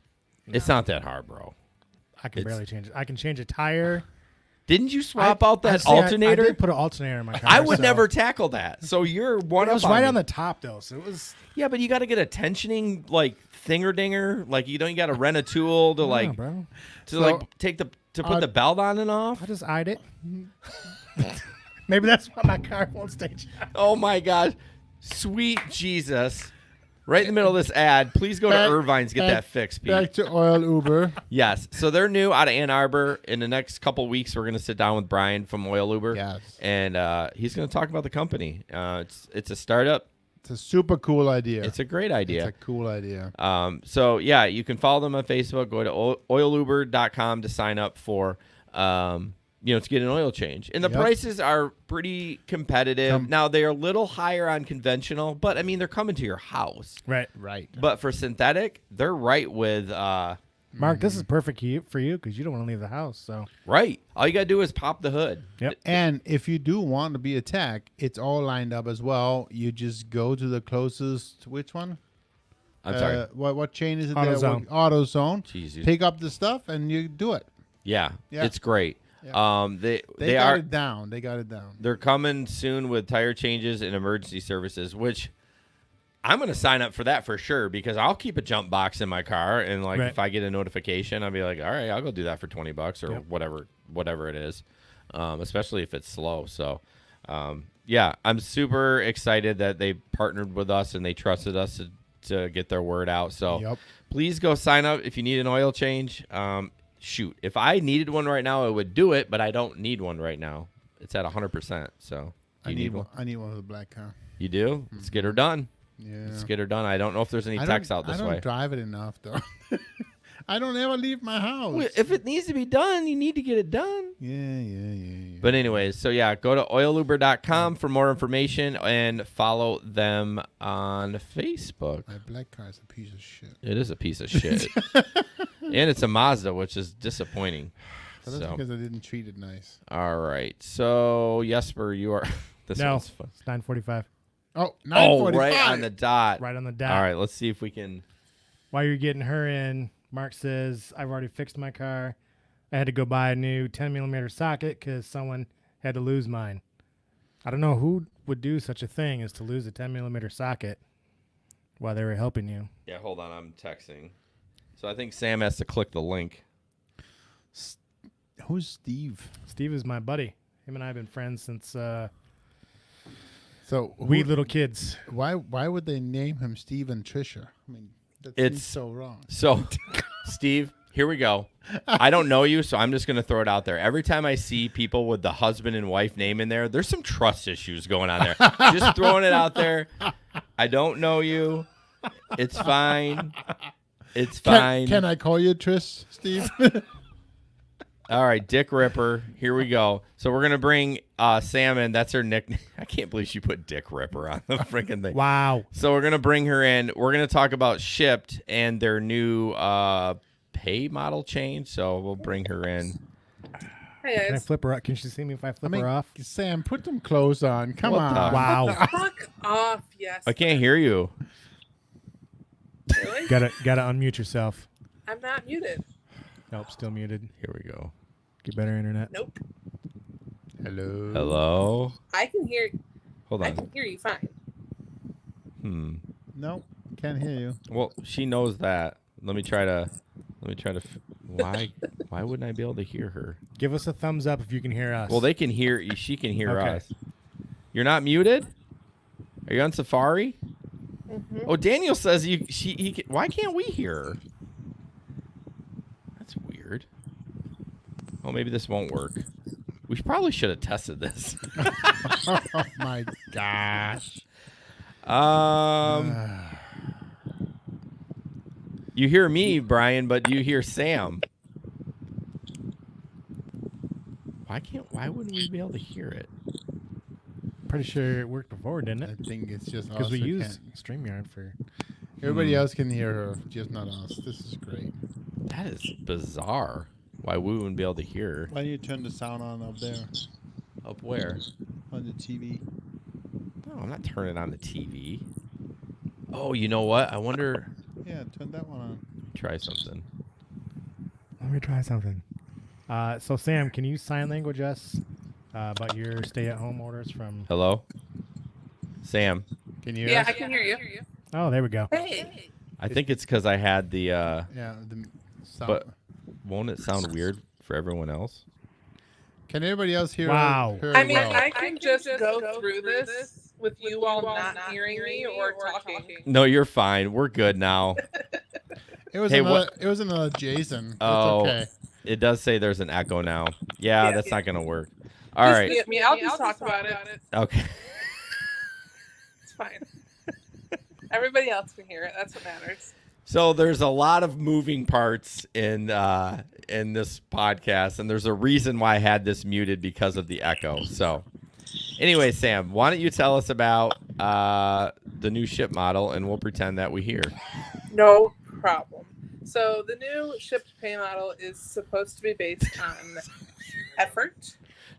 it's not that hard, bro. I can It's- barely change it. I can change a tire. Didn't you swap out that See, alternator? I did put an alternator in my car. I would so- never tackle that. So you're one It up was on right me. on the top though, so it was. Yeah, but you got to get a tensioning like thinger dinger. Like you got to rent a tool to Yeah, like bro. take to put the belt on and off. I just eyed it. Maybe that's why my car won't stay charged. Oh my gosh, sweet Jesus! Right in the middle of this ad, please go to Irvine's, get that fixed, Pete. Back to Oil Uber. Yes, so they're new out of Ann Arbor. In the next couple weeks, we're gonna sit down with Brian from Oil Uber, Yes. and he's gonna talk about the company. It's a startup. It's a super cool idea. It's a great idea. It's a cool idea. So yeah, you can follow them on Facebook. Go to oiluber.com to sign up for, to get an oil change. And the Yep. prices are pretty competitive. Now they are a little higher on conventional, but I mean they're coming to your house. Right, Right. But for synthetic, they're right with Mark. This is perfect for you because you don't want to leave the house. So right. All you gotta do is pop the hood. yep. And if you do want to be a tech, it's all lined up as well. You just go to the closest. Which one? I'm sorry. What chain is it? AutoZone. There? AutoZone. Jeez, Pick up the stuff and you do it. Yeah, Yeah. it's great. Yeah. They They are got it down. They got it down. They're coming soon with tire changes and emergency services, which I'm going to sign up for that for sure because I'll keep a jump box in my car. And like, Right. if I get a notification, I'll be like, all right, I'll go do that for $20 or whatever it is. Especially if it's slow. So, yeah, I'm super excited that they partnered with us and they trusted us to get their word out. So Yep. please go sign up if you need an oil change. Shoot, if I needed one right now, I would do it, but I don't need one right now. It's at 100%. So I you need one. I need one with a black car. You do? Let's get her done. Yeah. Let's get her done. I don't know if there's any techs out this I don't way. drive it enough though. I don't ever leave my house. Well, if it needs to be done, you need to get it done. Yeah. But anyways, so yeah, go to oiluber.com for more information and follow them on Facebook. My black car is a piece of shit. It is a piece of shit. And it's a Mazda, which is disappointing. But that's So, because I didn't treat it nice. all right. So, Jesper, you are... this No, one's fun. it's 9:45. Oh, Oh, 9:45. right on the dot. Right on the dot. All right, let's see if we can... While you're getting her in, Mark says, I've already fixed my car. I had to go buy a new 10mm socket because someone had to lose mine. I don't know who would do such a thing as to lose a 10mm socket while they were helping you. Yeah, hold on. I'm texting. So I think Sam has to click the link. Who's Steve? Steve is my buddy. Him and I have been friends since So we little kids. Why would they name him Steve and Trisha? I mean, that It's- seems so wrong. So, Steve, here we go. I don't know you, so I'm just going to throw it out there. Every time I see people with the husband and wife name in there, there's some trust issues going on there. Just throwing it out there. I don't know you. It's fine. It's fine. Can I call you Trish, Steve? All right, Dick Ripper. Here we go. So we're gonna bring Sam in. That's her nickname. I can't believe she put Dick Ripper on the freaking thing. Wow. So we're gonna bring her in. We're gonna talk about Shipped and their new pay model change. So we'll bring her in. Hey Can I guys. flip her up? Can she see me if I flip I mean, her off? Sam, put them clothes on. Come What on. the- Wow. Fuck off, yes. I can't hear you. Really? gotta unmute yourself. I'm not muted. Nope, still muted. Here we go. Get better internet. Nope. Hello. Hello. I can hear Hold I on. can hear you fine. No, can't hear you. Well, she knows that. Let me try to. Why wouldn't I be able to hear her? Give us a thumbs up if you can hear us. Well, they can hear. She can hear Okay. us. You're not muted. Are you on Safari? Oh, Daniel says why can't we hear her? That's weird. Oh, maybe this won't work. We probably should have tested this. Oh my gosh. You hear me, Brian, but you hear Sam. Why wouldn't we be able to hear it? Pretty sure it worked before, didn't I it? think it's just Because us we who use can't. StreamYard for. Everybody else can hear her, just not us. This is great. That is bizarre. Why we wouldn't be able to hear her. Why don't you turn the sound on up there Up where? on the TV? No, I'm not turning on the TV. Oh, you know what? I wonder. Yeah, turn that one on. Try something. Let me try something. So Sam, can you sign language us about your stay-at-home orders from? Hello, Sam. Can you hear Yeah, us? I can hear you. Oh, there we go. Hey. I think it's because I had the. Yeah, the sound. But won't it sound weird for everyone else? Can everybody else hear Wow. her I mean, well? I can just go through this with you all not hearing me or talking. No, you're fine. We're good now. It was Hey, another. It was another Jason. It's Oh. okay. It does say there's an echo now. Yeah, Yeah. that's not gonna work. All Just right. mute me. I'll just talk about it. Okay. It's fine. Everybody else can hear it. That's what matters. So there's a lot of moving parts in this podcast, and there's a reason why I had this muted because of the echo. So, anyway, Sam, why don't you tell us about the new ship model, and we'll pretend that we hear. No problem. So the new shipped pay model is supposed to be based on effort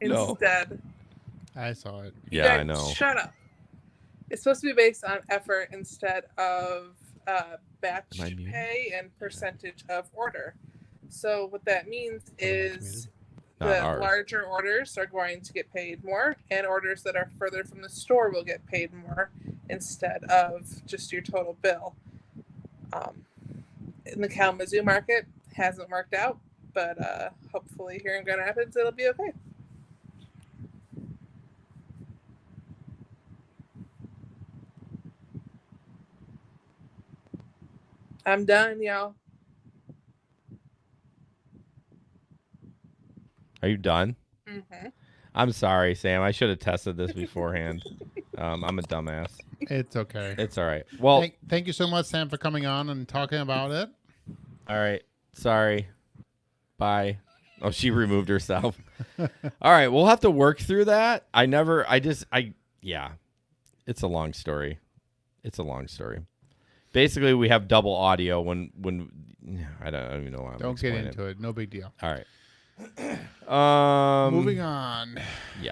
No. instead. I saw it. You Yeah, I guys, know. Shut up. It's supposed to be based on effort instead of batch Am I muted? pay and percentage of order. So what that means is Not the ours. larger orders are going to get paid more, and orders that are further from the store will get paid more instead of just your total bill. In the Kalamazoo market, hasn't worked out, but hopefully here in Grand Rapids it'll be okay. I'm done, y'all. Are you done? Mm-hmm. I'm sorry, Sam. I should have tested this beforehand. I'm a dumbass. It's okay. It's all right. Well, Thank you so much, Sam, for coming on and talking about it. all right. Sorry. Bye. Oh, she removed herself. All right. We'll have to work through that. Yeah. It's a long story. Basically, we have double audio when I don't even know why I'm Don't get explaining into it. No big deal. All right. Moving on. Yeah.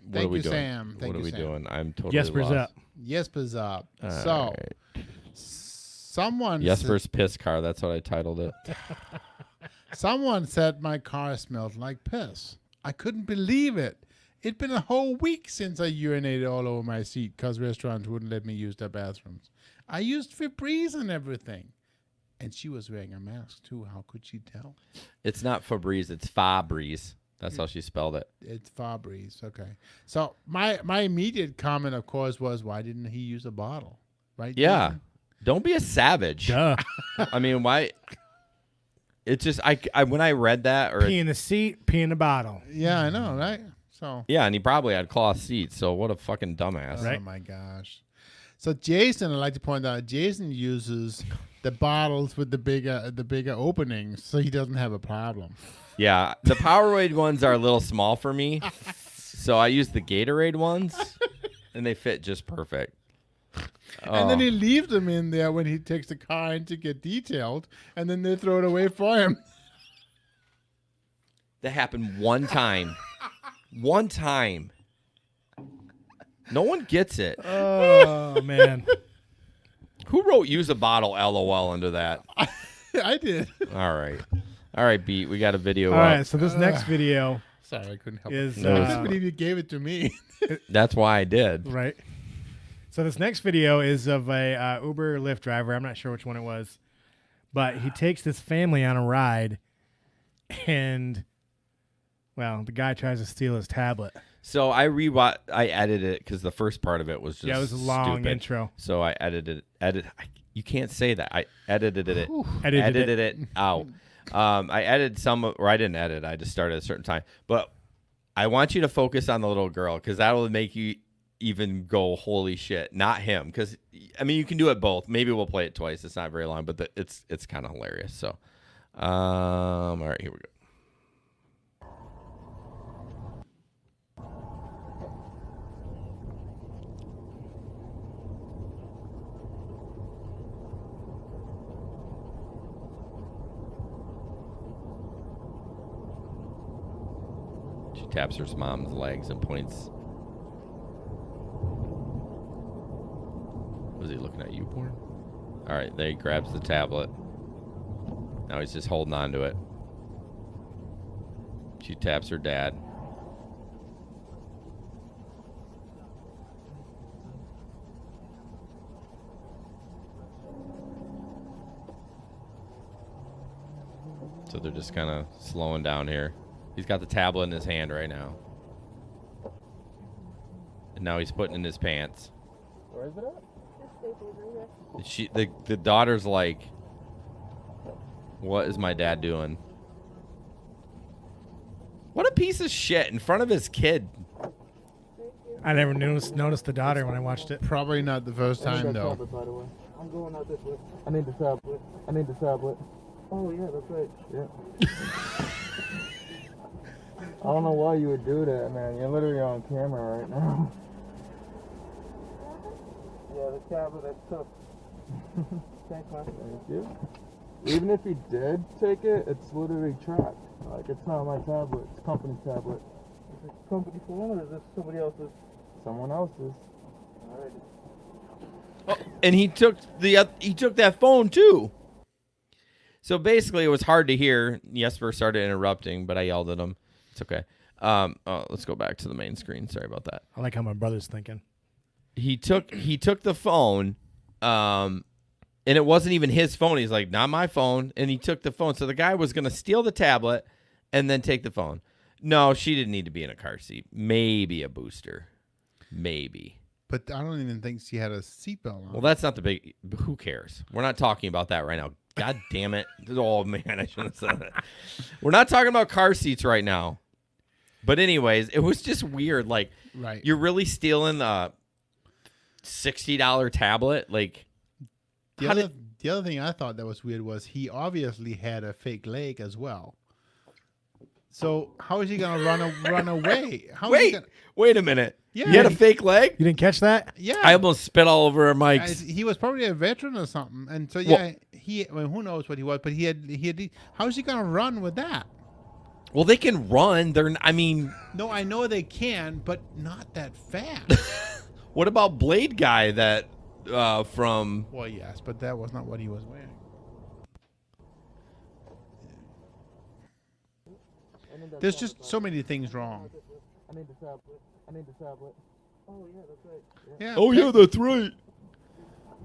What Thank are we you, doing? Sam. Thank What are you, we Sam. doing? I'm totally Jesper's lost. up. Jesper's up. All So, right. someone Jesper's piss car. That's what I titled it. someone said my car smelled like piss. I couldn't believe it. It'd been a whole week since I urinated all over my seat because restaurants wouldn't let me use their bathrooms. I used Febreze and everything. And she was wearing a mask, too. How could she tell? It's not Febreze. It's Fabrice. That's how she spelled it. It's Febreze. Okay. So my immediate comment, of course, was, why didn't he use a bottle? Right? Yeah. Jason? Don't be a savage. Duh. I mean, why? It's just I when I read that Pee in the seat, pee in the bottle. Yeah, I know, right? So. yeah, and he probably had cloth seats. So what a fucking dumbass. Oh Right. my gosh. So Jason, I'd like to point out, Jason uses the bottles with the bigger openings, so he doesn't have a problem. Yeah, the Powerade ones are a little small for me, so I use the Gatorade ones, and they fit just perfect. And then Oh. he leaves them in there when he takes the car in to get detailed, and then they throw it away for him. That happened one time. One time. No one gets it. Oh man. Who wrote "use a bottle" LOL under that? I did. All right, Beat. We got a video All up. right. So this next video Sorry, I couldn't help is it. I No. couldn't believe you gave it to me. That's why I did. right. So this next video is of a Uber Lyft driver. I'm not sure which one it was, but he takes this family on a ride, and well, the guy tries to steal his tablet. So I edited it because the first part of it was just Yeah, it was a long stupid. intro. So I you can't say that. I edited it. Edited it out. I edited some, or I didn't edit. I just started at a certain time. But I want you to focus on the little girl because that will make you even go, holy shit, not him. Because, I mean, you can do it both. Maybe we'll play it twice. It's not very long, but it's kind of hilarious. So, all right, here we go. She taps her mom's legs and points. Was he looking at you, porn? All right, there he grabs the tablet. Now he's just holding on to it. She taps her dad. So they're just kind of slowing down here. He's got the tablet in his hand right now. And now he's putting it in his pants. Where is it at? The daughter's like, what is my dad doing? What a piece of shit in front of his kid. I never noticed the daughter when I watched it. Probably not the first time, though. Tablet, by the way. I'm going out this way. I need the tablet. I need the tablet. Oh, yeah, that's right. Yeah. I don't know why you would do that, man. You're literally on camera right now. Yeah, the tablet, that's tough. Thank you. Even if he did take it, it's literally tracked. Like, it's not my tablet. It's company tablet. Is it company phone or is this somebody else's? Someone else's. Alright. Oh, and he took that phone too. So basically, it was hard to hear. Jesper started interrupting, but I yelled at him. It's okay. Let's go back to the main screen. Sorry about that. I like how my brother's thinking. He took the phone, and it wasn't even his phone. He's like, not my phone, and he took the phone. So the guy was gonna steal the tablet and then take the phone. No, she didn't need to be in a car seat. Maybe a booster. Maybe. But I don't even think she had a seatbelt on. Well, that's not the big. Who cares? We're not talking about that right now. God damn it. Oh, man, I shouldn't have said that. We're not talking about car seats right now. But anyways, it was just weird. Like, right. You're really stealing a $60 tablet? Like, The other thing I thought that was weird was he obviously had a fake leg as well. So how is he going to run away? Wait a minute. Yeah. You had a fake leg? You didn't catch that? Yeah. I almost spit all over our mics. He was probably a veteran or something. And so, who knows what he was, but he had how is he going to run with that? Well, they can run. No, I know they can, but not that fast. What about Blade Guy that from... Well, yes, but that was not what he was wearing. There's just so many things wrong. I need the tablet. I need the tablet. Oh, yeah, that's right. Yeah. Oh, yeah, that's right.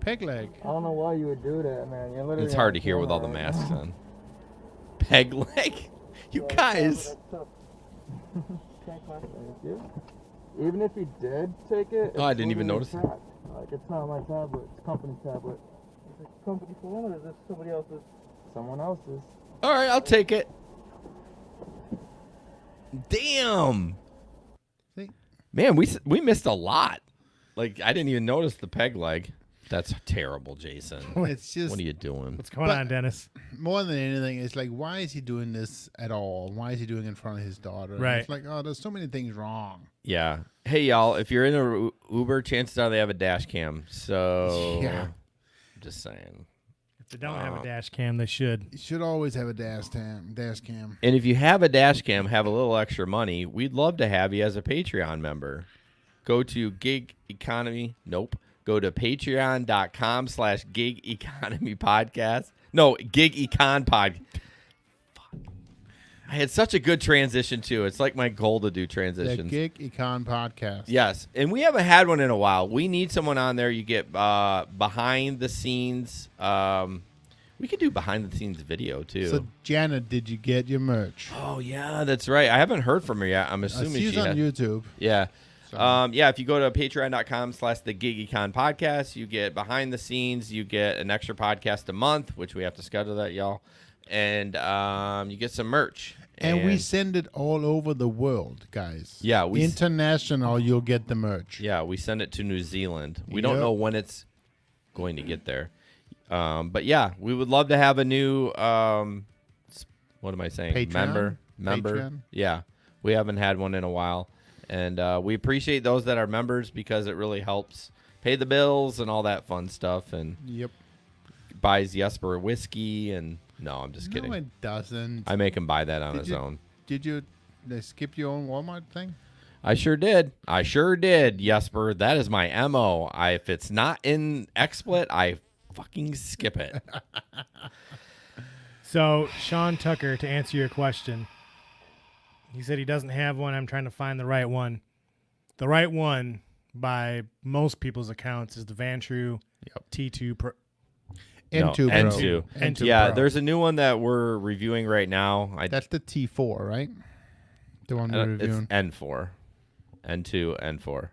Peg leg. I don't know why you would do that, man. You're literally It's hard to on hear with all the camera masks right on. Peg leg? You guys. Thank you. Even if he did take it, Oh, I didn't even literally notice. tracked. Like, it's not my tablet. It's company tablet. Is it company phone or is this somebody else's? Someone else's. All right, I'll take it. Damn. See? Man, we missed a lot. Like, I didn't even notice the peg leg. That's terrible, Jason. It's just What are you doing? What's going on, Dennis? more than anything. It's like, why is he doing this at all? Why is he doing it in front of his daughter? And Right. It's like, oh, there's so many things wrong. Yeah. Hey, y'all, if you're in a Uber, chances are they have a dash cam. So, Yeah. I'm just saying. If they don't have a dash cam, they should. You should always have a dash cam. And if you have a dash cam, have a little extra money, we'd love to have you as a Patreon member. Go to Gig Economy. Nope. Go to patreon.com/Gig Economy Podcast. No, Gig Econ Pod. Fuck. I had such a good transition, too. It's like my goal to do The transitions. Gig Econ Podcast. Yes, and we haven't had one in a while. We need someone on there. You get behind the scenes. We could do behind the scenes video too. So, Janet, did you get your merch? Oh yeah, that's right. I haven't heard from her yet. I'm assuming She's she on has. YouTube. Yeah. So. Yeah, if you go to patreon.com/the Gig Econ Podcast, you get behind the scenes, you get an extra podcast a month, which we have to schedule that, y'all. And you get some merch. And we send it all over the world, guys. Yeah, international. You'll get the merch. Yeah, we send it to New Zealand. We don't know when it's going to get there. But yeah, we would love to have a new what am I saying? Patreon? Member. Patreon? Yeah. We haven't had one in a while. And we appreciate those that are members because it really helps pay the bills and all that fun stuff and buys Jesper whiskey and no, I'm just kidding. No, it doesn't. I make him buy that on his own. Did you skip your own Walmart thing? I sure did. Jesper. That is my MO. If it's not in XSplit, I fucking skip it. So, Sean Tucker, to answer your question, he said he doesn't have one. I'm trying to find the right one. The right one, by most people's accounts, is the Vantrue T2 Pro. N2 N2. N2 Yeah, Pro. there's a new one that we're reviewing right now. That's the T4, right? The one we're reviewing. It's N4. N2, N4.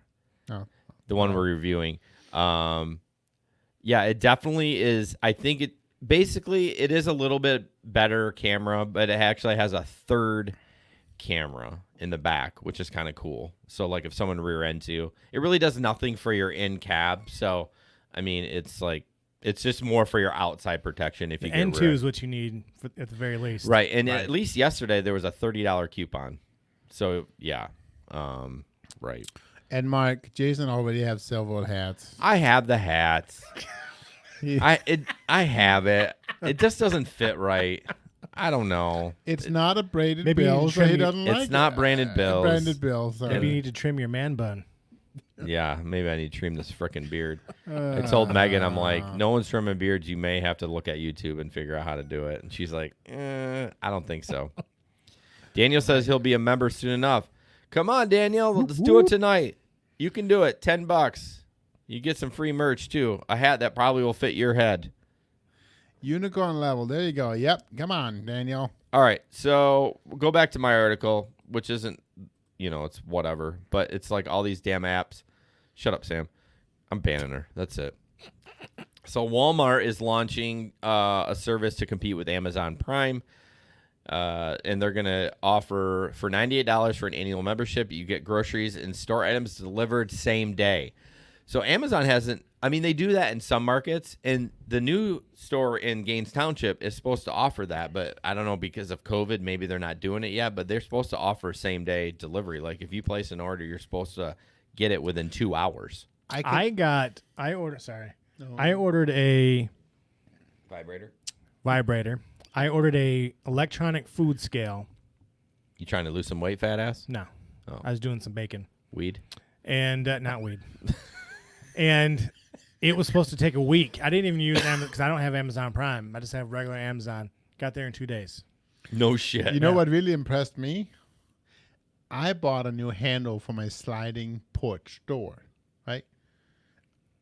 Oh. The one we're reviewing. Yeah, it definitely is. I think it is a little bit better camera, but it actually has a third camera in the back, which is kind of cool. So like if someone rear ends you, it really does nothing for your in cab. So I mean, it's just more for your outside protection if you get N2 is what you need at the very least. Right. And at least yesterday there was a $30 coupon. So yeah. Right. And Mark, Jason already have several hats. I have the hats. I have it. It just doesn't fit right. I don't know. It's not a braided Maybe you bill, need to so trim he your- doesn't like it. It's not branded bills. Branded bill, sorry. Maybe you need to trim your man bun. Yeah, maybe I need to trim this frickin' beard. I told Megan, I'm like, no one's trimming beards. You may have to look at YouTube and figure out how to do it. And she's like, I don't think so. Daniel says he'll be a member soon enough. Come on, Daniel. Let's do it tonight. You can do it. $10. You get some free merch, too. A hat that probably will fit your head. Unicorn level. There you go. Yep. Come on, Daniel. All right. So we'll go back to my article, which isn't, it's whatever. But it's like all these damn apps. Shut up, Sam. I'm banning her. That's it. So Walmart is launching a service to compete with Amazon Prime. And they're going to offer for $98 for an annual membership. You get groceries and store items delivered same day. So Amazon hasn't, they do that in some markets, and the new store in Gaines Township is supposed to offer that, but I don't know, because of COVID, maybe they're not doing it yet, but they're supposed to offer same day delivery. Like if you place an order, you're supposed to get it within 2 hours. I ordered a vibrator. I ordered a electronic food scale. You trying to lose some weight, fat ass? No. Oh. I was doing some bacon. Weed? And not weed. And it was supposed to take a week. I didn't even use Amazon because I don't have Amazon Prime. I just have regular Amazon. Got there in 2 days. No shit. You know what really impressed me? I bought a new handle for my sliding porch door, right?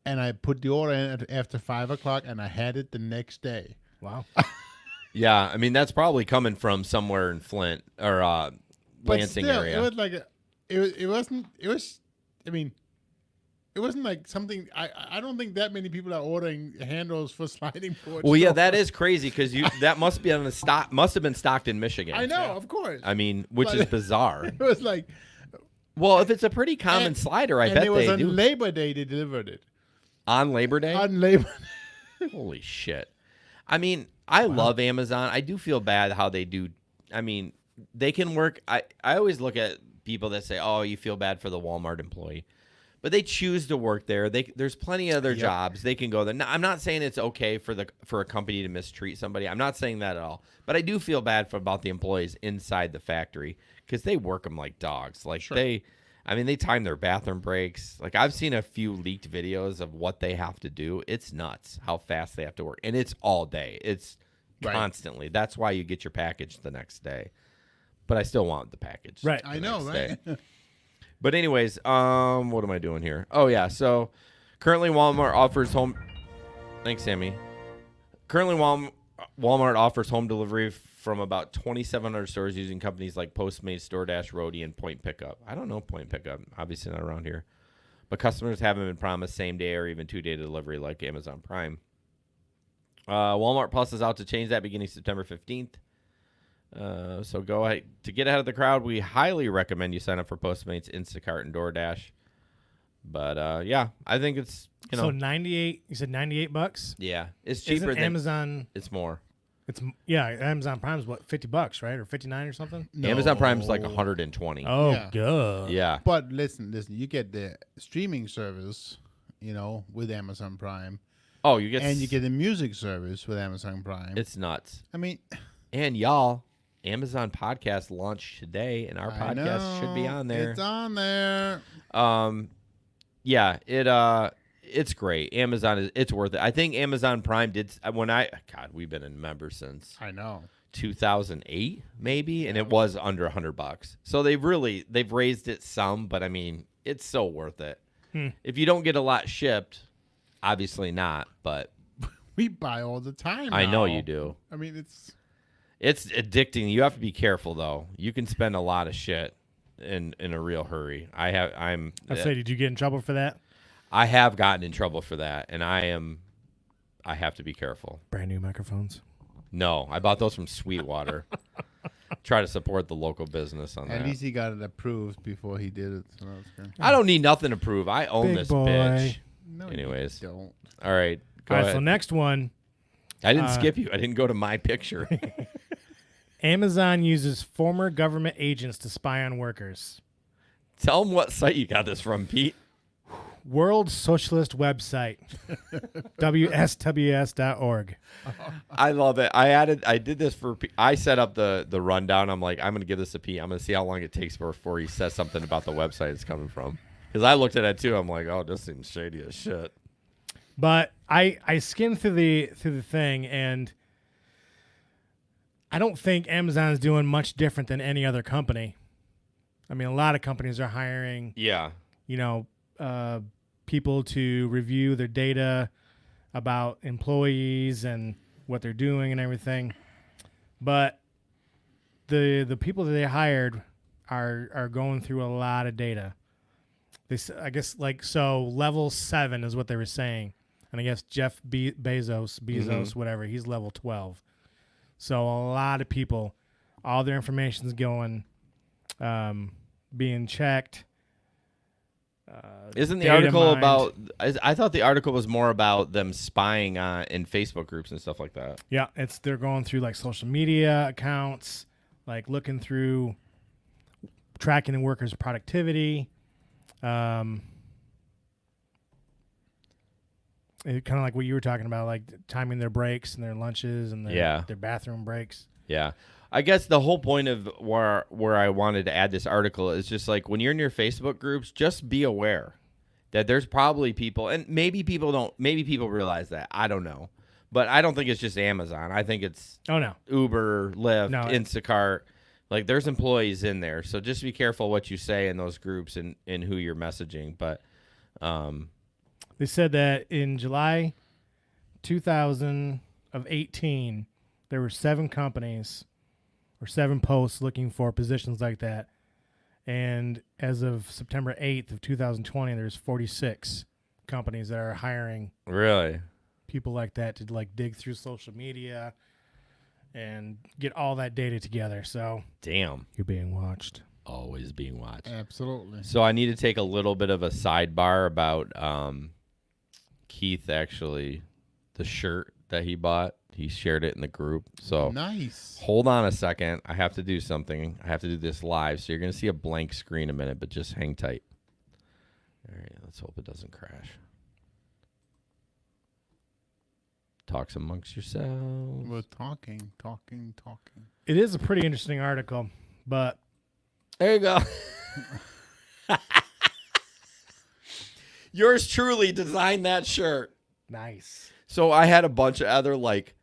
And I put the order in after 5 o'clock, and I had it the next day. Wow. Yeah, that's probably coming from somewhere in Flint or Lansing area. It was like it wasn't like something. I don't think that many people are ordering handles for sliding porch. Well, yeah, doors. that is crazy because that must be on the stock. Must have been stocked in Michigan. I know, of course. Which is bizarre. It was like, Well, if it's a pretty common slider, I bet it was they on do. Labor Day they delivered it. On Labor Day? On Labor Day. Holy shit. I love Amazon. I do feel bad how they do. They can work. I always look at people that say, oh, you feel bad for the Walmart employee. But they choose to work there. There's plenty of other jobs. They can go there. Now, I'm not saying it's okay for a company to mistreat somebody. I'm not saying that at all. But I do feel bad about the employees inside the factory because they work them like dogs. Like they time their bathroom breaks. Like I've seen a few leaked videos of what they have to do. It's nuts how fast they have to work. And it's all day. It's constantly. That's why you get your package the next day. But I still want the package. Right. I know, right? But anyways, what am I doing here? Oh, yeah. So currently Walmart offers home. Thanks, Sammy. Currently Walmart offers home delivery from about 2,700 stores using companies like Postmates, DoorDash, Roadie, and Point Pickup. I don't know Point Pickup. Obviously not around here. But customers haven't been promised same day or even 2-day delivery like Amazon Prime. Walmart Plus is out to change that beginning September 15th. So go ahead. To get ahead of the crowd, we highly recommend you sign up for Postmates, Instacart, and DoorDash. But yeah, I think it's, So 98. You said $98. yeah, it's cheaper Isn't than Amazon. It's more. Amazon Prime's what, $50, right, or 59 or something? Amazon Prime's like No. 120. Oh, Yeah. good. Yeah. But listen, you get the streaming service, with Amazon Prime, Oh, you get and you get the music service with Amazon Prime. It's nuts. I mean, And y'all, Amazon Podcast launched today, and our I podcast should be know, on there. It's on there. Yeah, it's great. Amazon it's worth it. I think Amazon Prime did we've been in members since I know. 2008 maybe, and it was under $100. So they've raised it some, but I mean, it's so worth it. If you don't get a lot shipped, obviously not, but We buy all the time. I know now. you do. I mean, It's addicting. You have to be careful though. You can spend a lot of shit in a real hurry. I say, did you get in trouble for that? I have gotten in trouble for that, and I have to be careful. Brand new microphones. No, I bought those from Sweetwater. Try to support the local business on At that. least he got it approved before he did it. So that's good. I don't need nothing to prove. I own Big this boy. bitch. No, Anyways. you don't. All right, go All right, ahead. so next one. I didn't skip you. I didn't go to my picture. Amazon uses former government agents to spy on workers. Tell them what site you got this from, Pete. World Socialist website. WSWS.org. I love it. I did this for. I set up the rundown. I'm like, I'm gonna give this a Pete. I'm gonna see how long it takes before he says something about the website it's coming from. Because I looked at it too. I'm like, oh, this seems shady as shit. But I skimmed through the thing, and I don't think Amazon is doing much different than any other company. I mean, a lot of companies are hiring, Yeah. people to review their data about employees and what they're doing and everything. But the people that they hired are going through a lot of data. I guess level 7 is what they were saying. And I guess Jeff Bezos, whatever, he's level 12. So a lot of people, all their information's going, being checked. Isn't the data article mined. about? I thought the article was more about them spying in Facebook groups and stuff like that. Yeah, they're going through like social media accounts, like looking through tracking the workers' productivity. Kind of like what you were talking about, like timing their breaks and their lunches and their bathroom breaks. Yeah. I guess the whole point of where I wanted to add this article is just like when you're in your Facebook groups, just be aware that there's probably people, and maybe people realize that. I don't know. But I don't think it's just Amazon. I think it's Uber, Lyft, Instacart. Like there's employees in there. So just be careful what you say in those groups and who you're messaging. But they said that in July 2018, there were 7 companies or 7 posts looking for positions like that. And as of September 8th of 2020, there's 46 companies that are hiring really people like that to like dig through social media and get all that data together. So damn, you're being watched. Always being watched. Absolutely. So I need to take a little bit of a sidebar about Keith, actually, the shirt that he bought. He shared it in the group. So nice. Hold on a second. I have to do something. I have to do this live. So you're going to see a blank screen a minute, but just hang tight. All right. Let's hope it doesn't crash. Talks amongst yourselves. We're talking. It is a pretty interesting article, but there you go. Yours truly designed that shirt. Nice. So I had a bunch of other like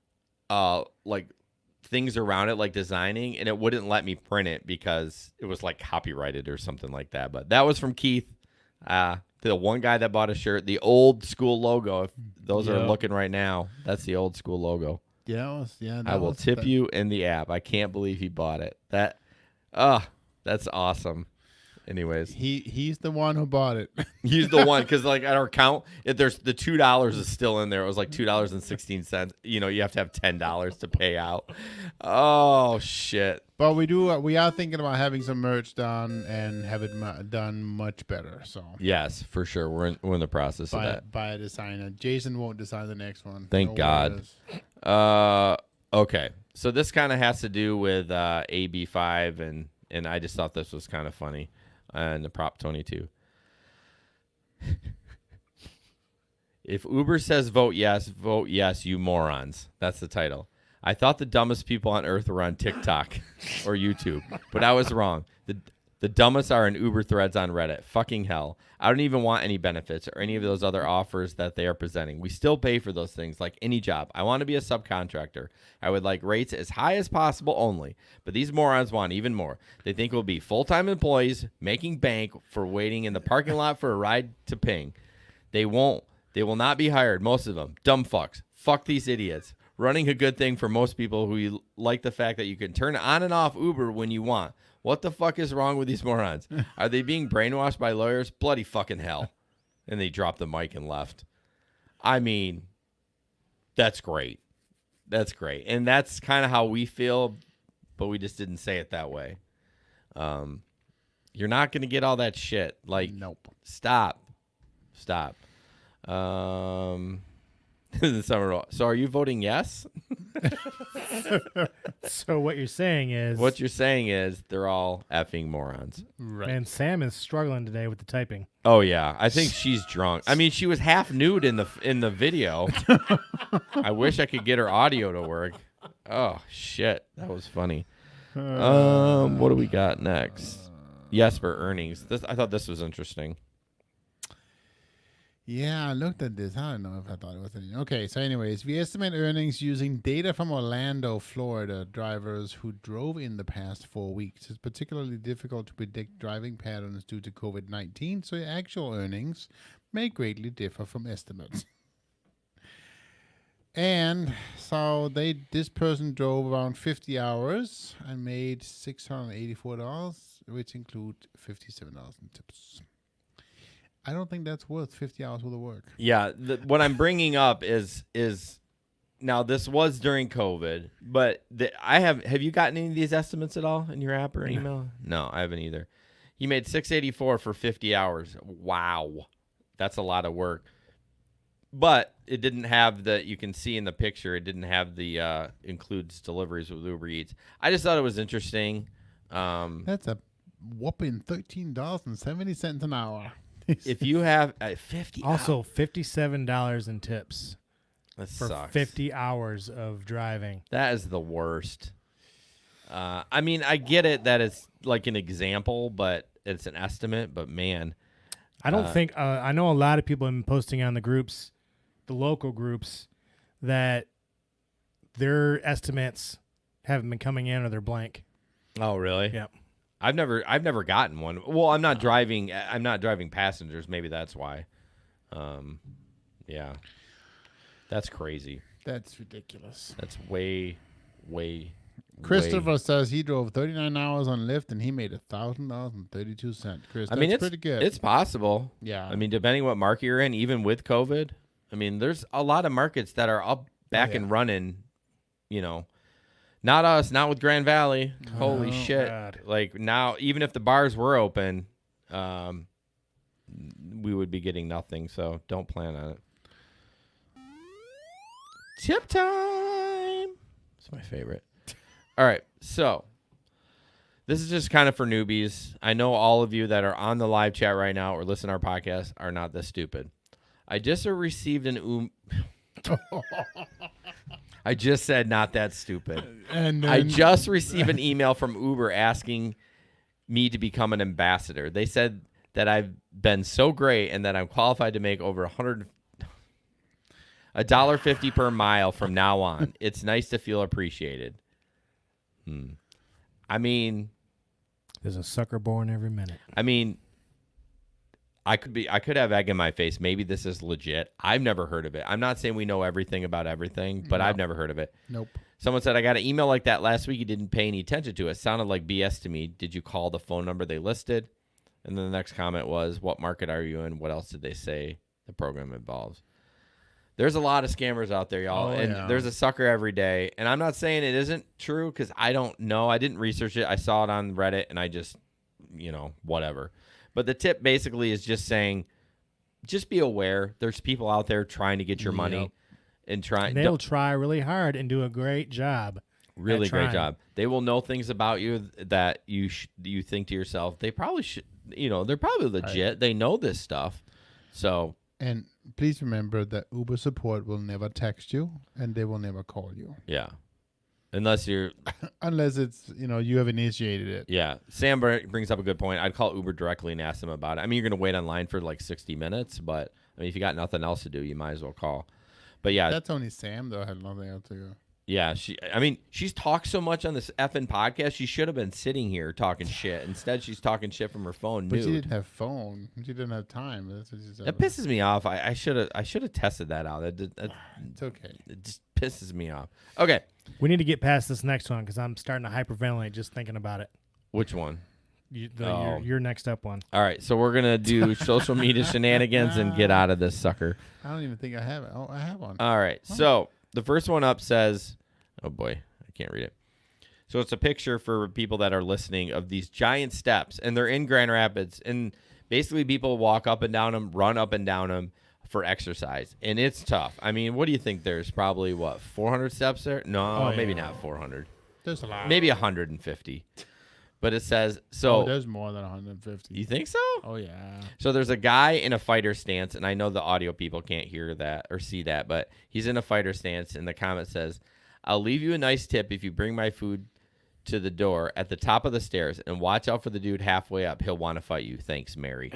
things around it, like designing, and it wouldn't let me print it because it was like copyrighted or something like that. But that was from Keith, the one guy that bought a shirt, the old school logo. If those are looking right now, that's the old school logo. Yeah, I will tip you in the app. I can't believe he bought it. That's awesome. Anyways, He's the one who bought it. he's the one because like at our count, there's the $2 is still in there. It was like $2.16. You know, you have to have $10 to pay out. Oh shit! But we are thinking about having some merch done and have it done much better. So Yes, for sure. We're in the process of that. by a designer. Jason won't design the next one. Thank No God. worries. Okay. So this kind of has to do with AB5 and I just thought this was kind of funny. And the Prop 22. If Uber says vote yes, you morons. That's the title. I thought the dumbest people on earth were on TikTok or YouTube, but I was wrong. The dumbest are in Uber threads on Reddit. Fucking hell. I don't even want any benefits or any of those other offers that they are presenting. We still pay for those things like any job. I want to be a subcontractor. I would like rates as high as possible only. But these morons want even more. They think we'll be full-time employees making bank for waiting in the parking lot for a ride to ping. They won't. They will not be hired, most of them. Dumb fucks. Fuck these idiots. Running a good thing for most people who like the fact that you can turn on and off Uber when you want. What the fuck is wrong with these morons? Are they being brainwashed by lawyers? Bloody fucking hell. And they dropped the mic and left. I mean, that's great. That's great. And that's kind of how we feel, but we just didn't say it that way. You're not going to get all that shit. Like, Nope. Stop. So are you voting yes? So what you're saying is, What you're saying is they're all effing morons. Right. and Sam is struggling today with the typing. Oh yeah, I think she's drunk. I mean, she was half nude in the video. I wish I could get her audio to work. Oh shit, that was funny. What do we got next? Jesper earnings. I thought this was interesting. Yeah, I looked at this. I don't know if I thought it was any. Okay, so anyways, we estimate earnings using data from Orlando, Florida drivers who drove in the past 4 weeks. It's particularly difficult to predict driving patterns due to COVID-19, so actual earnings may greatly differ from estimates. And so this person drove around 50 hours and made $684, which include $57 in tips. I don't think that's worth 50 hours worth of work. Yeah, what I'm bringing up is now this was during COVID, but have you gotten any of these estimates at all in your app or email? No, I haven't either. He made $684 for 50 hours. Wow, that's a lot of work. But it didn't have you can see in the picture, it didn't have the includes deliveries with Uber Eats. I just thought it was interesting. That's a whopping $13.70 an hour. If you have 50 Also, $57 in tips that for sucks. 50 hours of driving. That is the worst. I mean, I get it that it's like an example, but it's an estimate. But man, I don't think I know a lot of people have been posting on the groups, the local groups, that their estimates haven't been coming in or they're blank. oh really? Yep. I've never gotten one. Well, I'm not driving passengers. Maybe that's why. Yeah, that's crazy. That's ridiculous. That's way. Christopher says he drove 39 hours on Lyft and he made $1,000.32. Chris, I mean, that's it's pretty good. It's possible. Yeah. I mean, depending what market you're in, even with COVID, I mean, there's a lot of markets that are up, back and running. You know. Not us, not with Grand Valley. Holy shit. God. Like now, even if the bars were open, we would be getting nothing. So don't plan on it. Tip time. It's my favorite. All right. So this is just kind of for newbies. I know all of you that are on the live chat right now or listen to our podcast are not this stupid. I just received I just said not that stupid. And I just received an email from Uber asking me to become an ambassador. They said that I've been so great and that I'm qualified to make over $1.50 per mile from now on. It's nice to feel appreciated. I mean, There's a sucker born every minute. I could have egg in my face. Maybe this is legit. I've never heard of it. I'm not saying we know everything about everything, but I've never heard of it. Nope. Someone said, I got an email like that last week. You didn't pay any attention to it. Sounded like BS to me. Did you call the phone number they listed? And then the next comment was, what market are you in? What else did they say the program involves? There's a lot of scammers out there, y'all. Oh, and yeah. there's a sucker every day. And I'm not saying it isn't true because I don't know. I didn't research it. I saw it on Reddit and I just, whatever. But the tip basically is just saying, just be aware. There's people out there trying to get your money and trying. They'll try really hard and do a great job. Really at great trying. job. They will know things about you that you think to yourself, they probably should, they're probably legit. Right. They know this stuff. So, And please remember that Uber support will never text you and they will never call you. yeah. Unless you're, Unless it's, you have initiated it. yeah. Sam brings up a good point. I'd call Uber directly and ask them about it. I mean, you're going to wait online for like 60 minutes, but I mean, if you got nothing else to do, you might as well call. But yeah. That's only Sam, though. I had nothing else to go. Yeah, she's talked so much on this effing podcast. She should have been sitting here talking shit. Instead, she's talking shit from her phone. But nude. she didn't have phone. She didn't have time. That's what she said. That pisses me off. I should have tested that out. It's okay. It just pisses me off. Okay, We need to get past this next one because I'm starting to hyperventilate just thinking about it. which one? Your next up one. All right, so we're gonna do social media shenanigans and get out of this sucker. I don't even think I have it. Oh, I have one. All right, so the first one up says, oh boy, I can't read it. So it's a picture for people that are listening of these giant steps, and they're in Grand Rapids, and basically people walk up and down them, run up and down them for exercise, and it's tough. I mean, what do you think? There's probably 400 steps there? No, maybe not 400. There's a lot. Maybe 150. But it says so. There's more than 150. You think so? Oh, yeah. So there's a guy in a fighter stance, and I know the audio people can't hear that or see that, but he's in a fighter stance, and the comment says, I'll leave you a nice tip if you bring my food to the door at the top of the stairs, and watch out for the dude halfway up. He'll want to fight you. Thanks, Mary.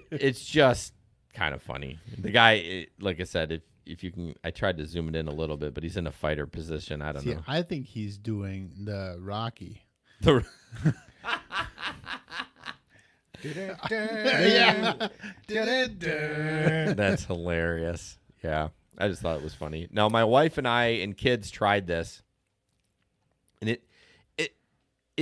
It's just kind of funny. The guy, like I said, if you can, I tried to zoom it in a little bit, but he's in a fighter position. I don't know. I think he's doing the Rocky. That's hilarious. Yeah, I just thought it was funny. Now, my wife and I and kids tried this, and it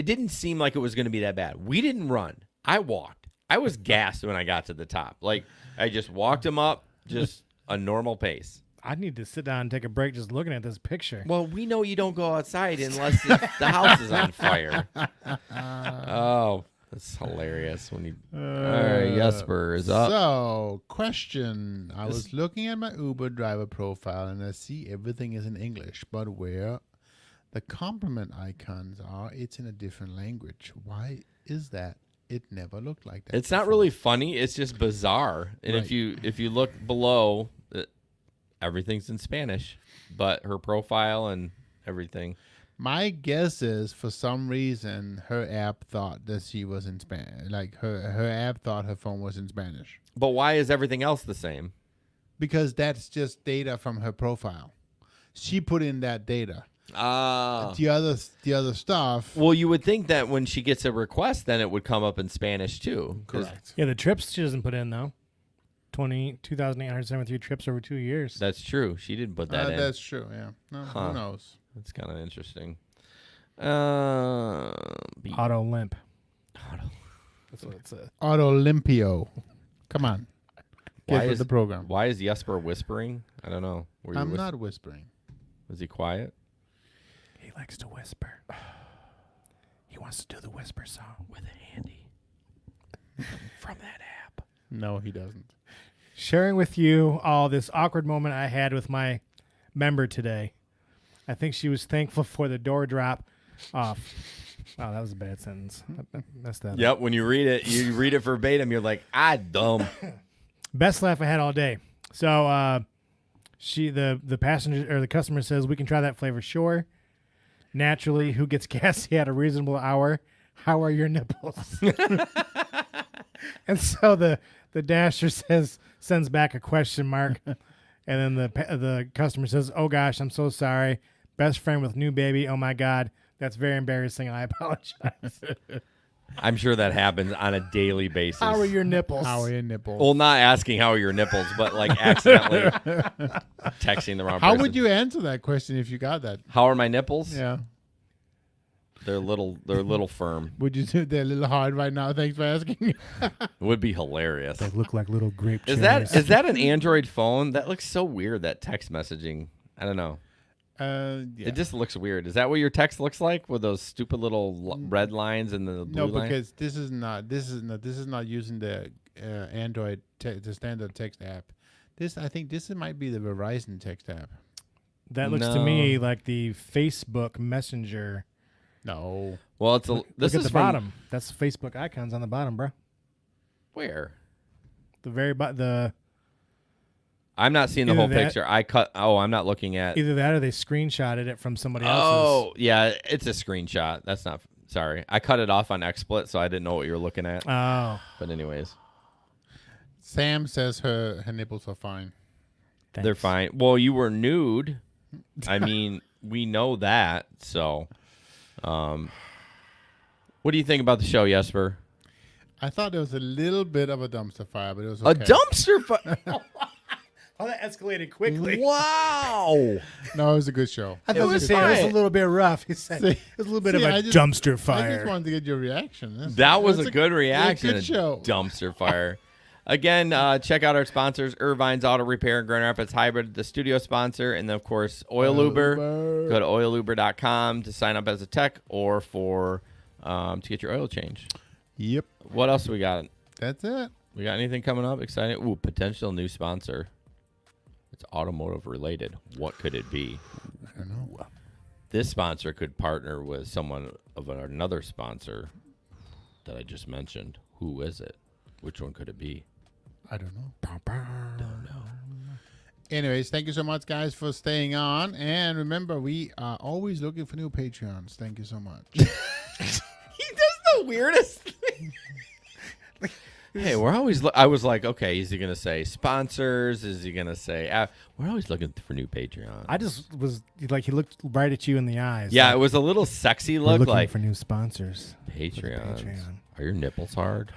didn't seem like it was going to be that bad. We didn't run. I walked. I was gassed when I got to the top. Like, I just walked him up, just a normal pace. I need to sit down and take a break just looking at this picture. Well, we know you don't go outside unless the house is on fire. Oh, that's hilarious. When you all right, Jesper is up. So, question. I was looking at my Uber driver profile, and I see everything is in English, but where the compliment icons are, it's in a different language. Why is that? It never looked like that. It's not really funny. It's just bizarre. And Right. if you look below, everything's in Spanish, but her profile and everything. My guess is, for some reason, her app thought that she was in Spanish. Like, her app thought her phone was in Spanish. But why is everything else the same? Because that's just data from her profile. She put in that data. The other stuff. Well, you would think that when she gets a request, then it would come up in Spanish too. 'Cause Correct. Yeah, the trips she doesn't put in, though. 2,873 trips over 2 years. That's true. She didn't put that in. That's true, yeah. No, Huh. Who knows? That's kind of interesting. Auto limp. That's what it says. Auto Limpio. Come on. Get Why with is the program. Why is Jesper whispering? I don't know. Were you I'm not whispering. Was he quiet? He likes to whisper. He wants to do the whisper song with a handy from that app. No, he doesn't. Sharing with you all this awkward moment I had with my member today. I think she was thankful for the door drop off. Wow, that was a bad sentence. I messed that up. Yep. When you read it verbatim. You're like, dumb. Best laugh I had all day. So the passenger or the customer says, we can try that flavor. Sure. Naturally, who gets gassy at a reasonable hour? How are your nipples? And so the dasher sends back a question mark. And then the customer says, oh gosh, I'm so sorry. Best friend with new baby. Oh my God. That's very embarrassing. I apologize. I'm sure that happens on a daily basis. How are your nipples? How are your nipples? Well, not asking how are your nipples, but like accidentally texting the wrong person. How would you answer that question if you got that? How are my nipples? Yeah. They're little firm. Would you do that a little hard right now? Thanks for asking. It would be hilarious. They look like little grape Is cherries. that an Android phone? That looks so weird. That text messaging. I don't know. Yeah. It just looks weird. Is that what your text looks like with those stupid little red lines and the blue no, line? because this is not using the Android the standard text app. I think this might be the Verizon text app. That looks to me like the Facebook Messenger. No. Well, it's a. This Look is at the from bottom. That's Facebook icons on the bottom, bro. where? The very bottom. I'm not seeing the Either whole that- picture. I'm not looking at. Either that or they screenshotted it from somebody else's. Oh, yeah, it's a screenshot. That's not. Sorry, I cut it off on XSplit, so I didn't know what you were looking at. Oh. But anyways, Sam says her nipples are fine. Thanks. they're fine. Well, you were nude. I mean, we know that. So, what do you think about the show, Jesper? I thought there was a little bit of a dumpster fire, but it was A okay. dumpster fire. Oh, that escalated quickly. Wow. No, it was a good show. I It thought you was said it was a fine. little bit rough. He said it was a little bit of a dumpster I fire. just wanted to get your reaction. That was It a good reaction. Good show. Dumpster fire. Again, check out our sponsors, Irvine's Auto Repair and Grand Rapids Hybrid, the studio sponsor, and then, of course, Oil Luber. Go to oilluber.com to sign up as a tech or for to get your oil change. Yep, What else we got? that's it. We got anything coming up exciting? Ooh, potential new sponsor. It's automotive related. What could it be? I don't know. This sponsor could partner with someone of another sponsor that I just mentioned. Who is it? Which one could it be? I don't know. Anyways, thank you so much, guys, for staying on. And remember, we are always looking for new Patreons. Thank you so much. He does the weirdest thing. Hey, we're always. I was like, okay, is he gonna say sponsors? Is he gonna say? We're always looking for new Patreon. I just was like, he looked right at you in the eyes. Yeah, like, it was a little sexy we're look, looking like for new sponsors. Patreon. Patreon. Are your nipples hard?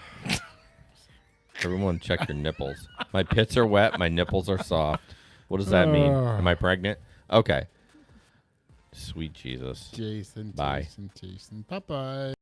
Everyone, check your nipples. My pits are wet. My nipples are soft. What does that mean? Am I pregnant? Okay. Sweet Jesus. Jason. Bye. Jason. Bye-bye.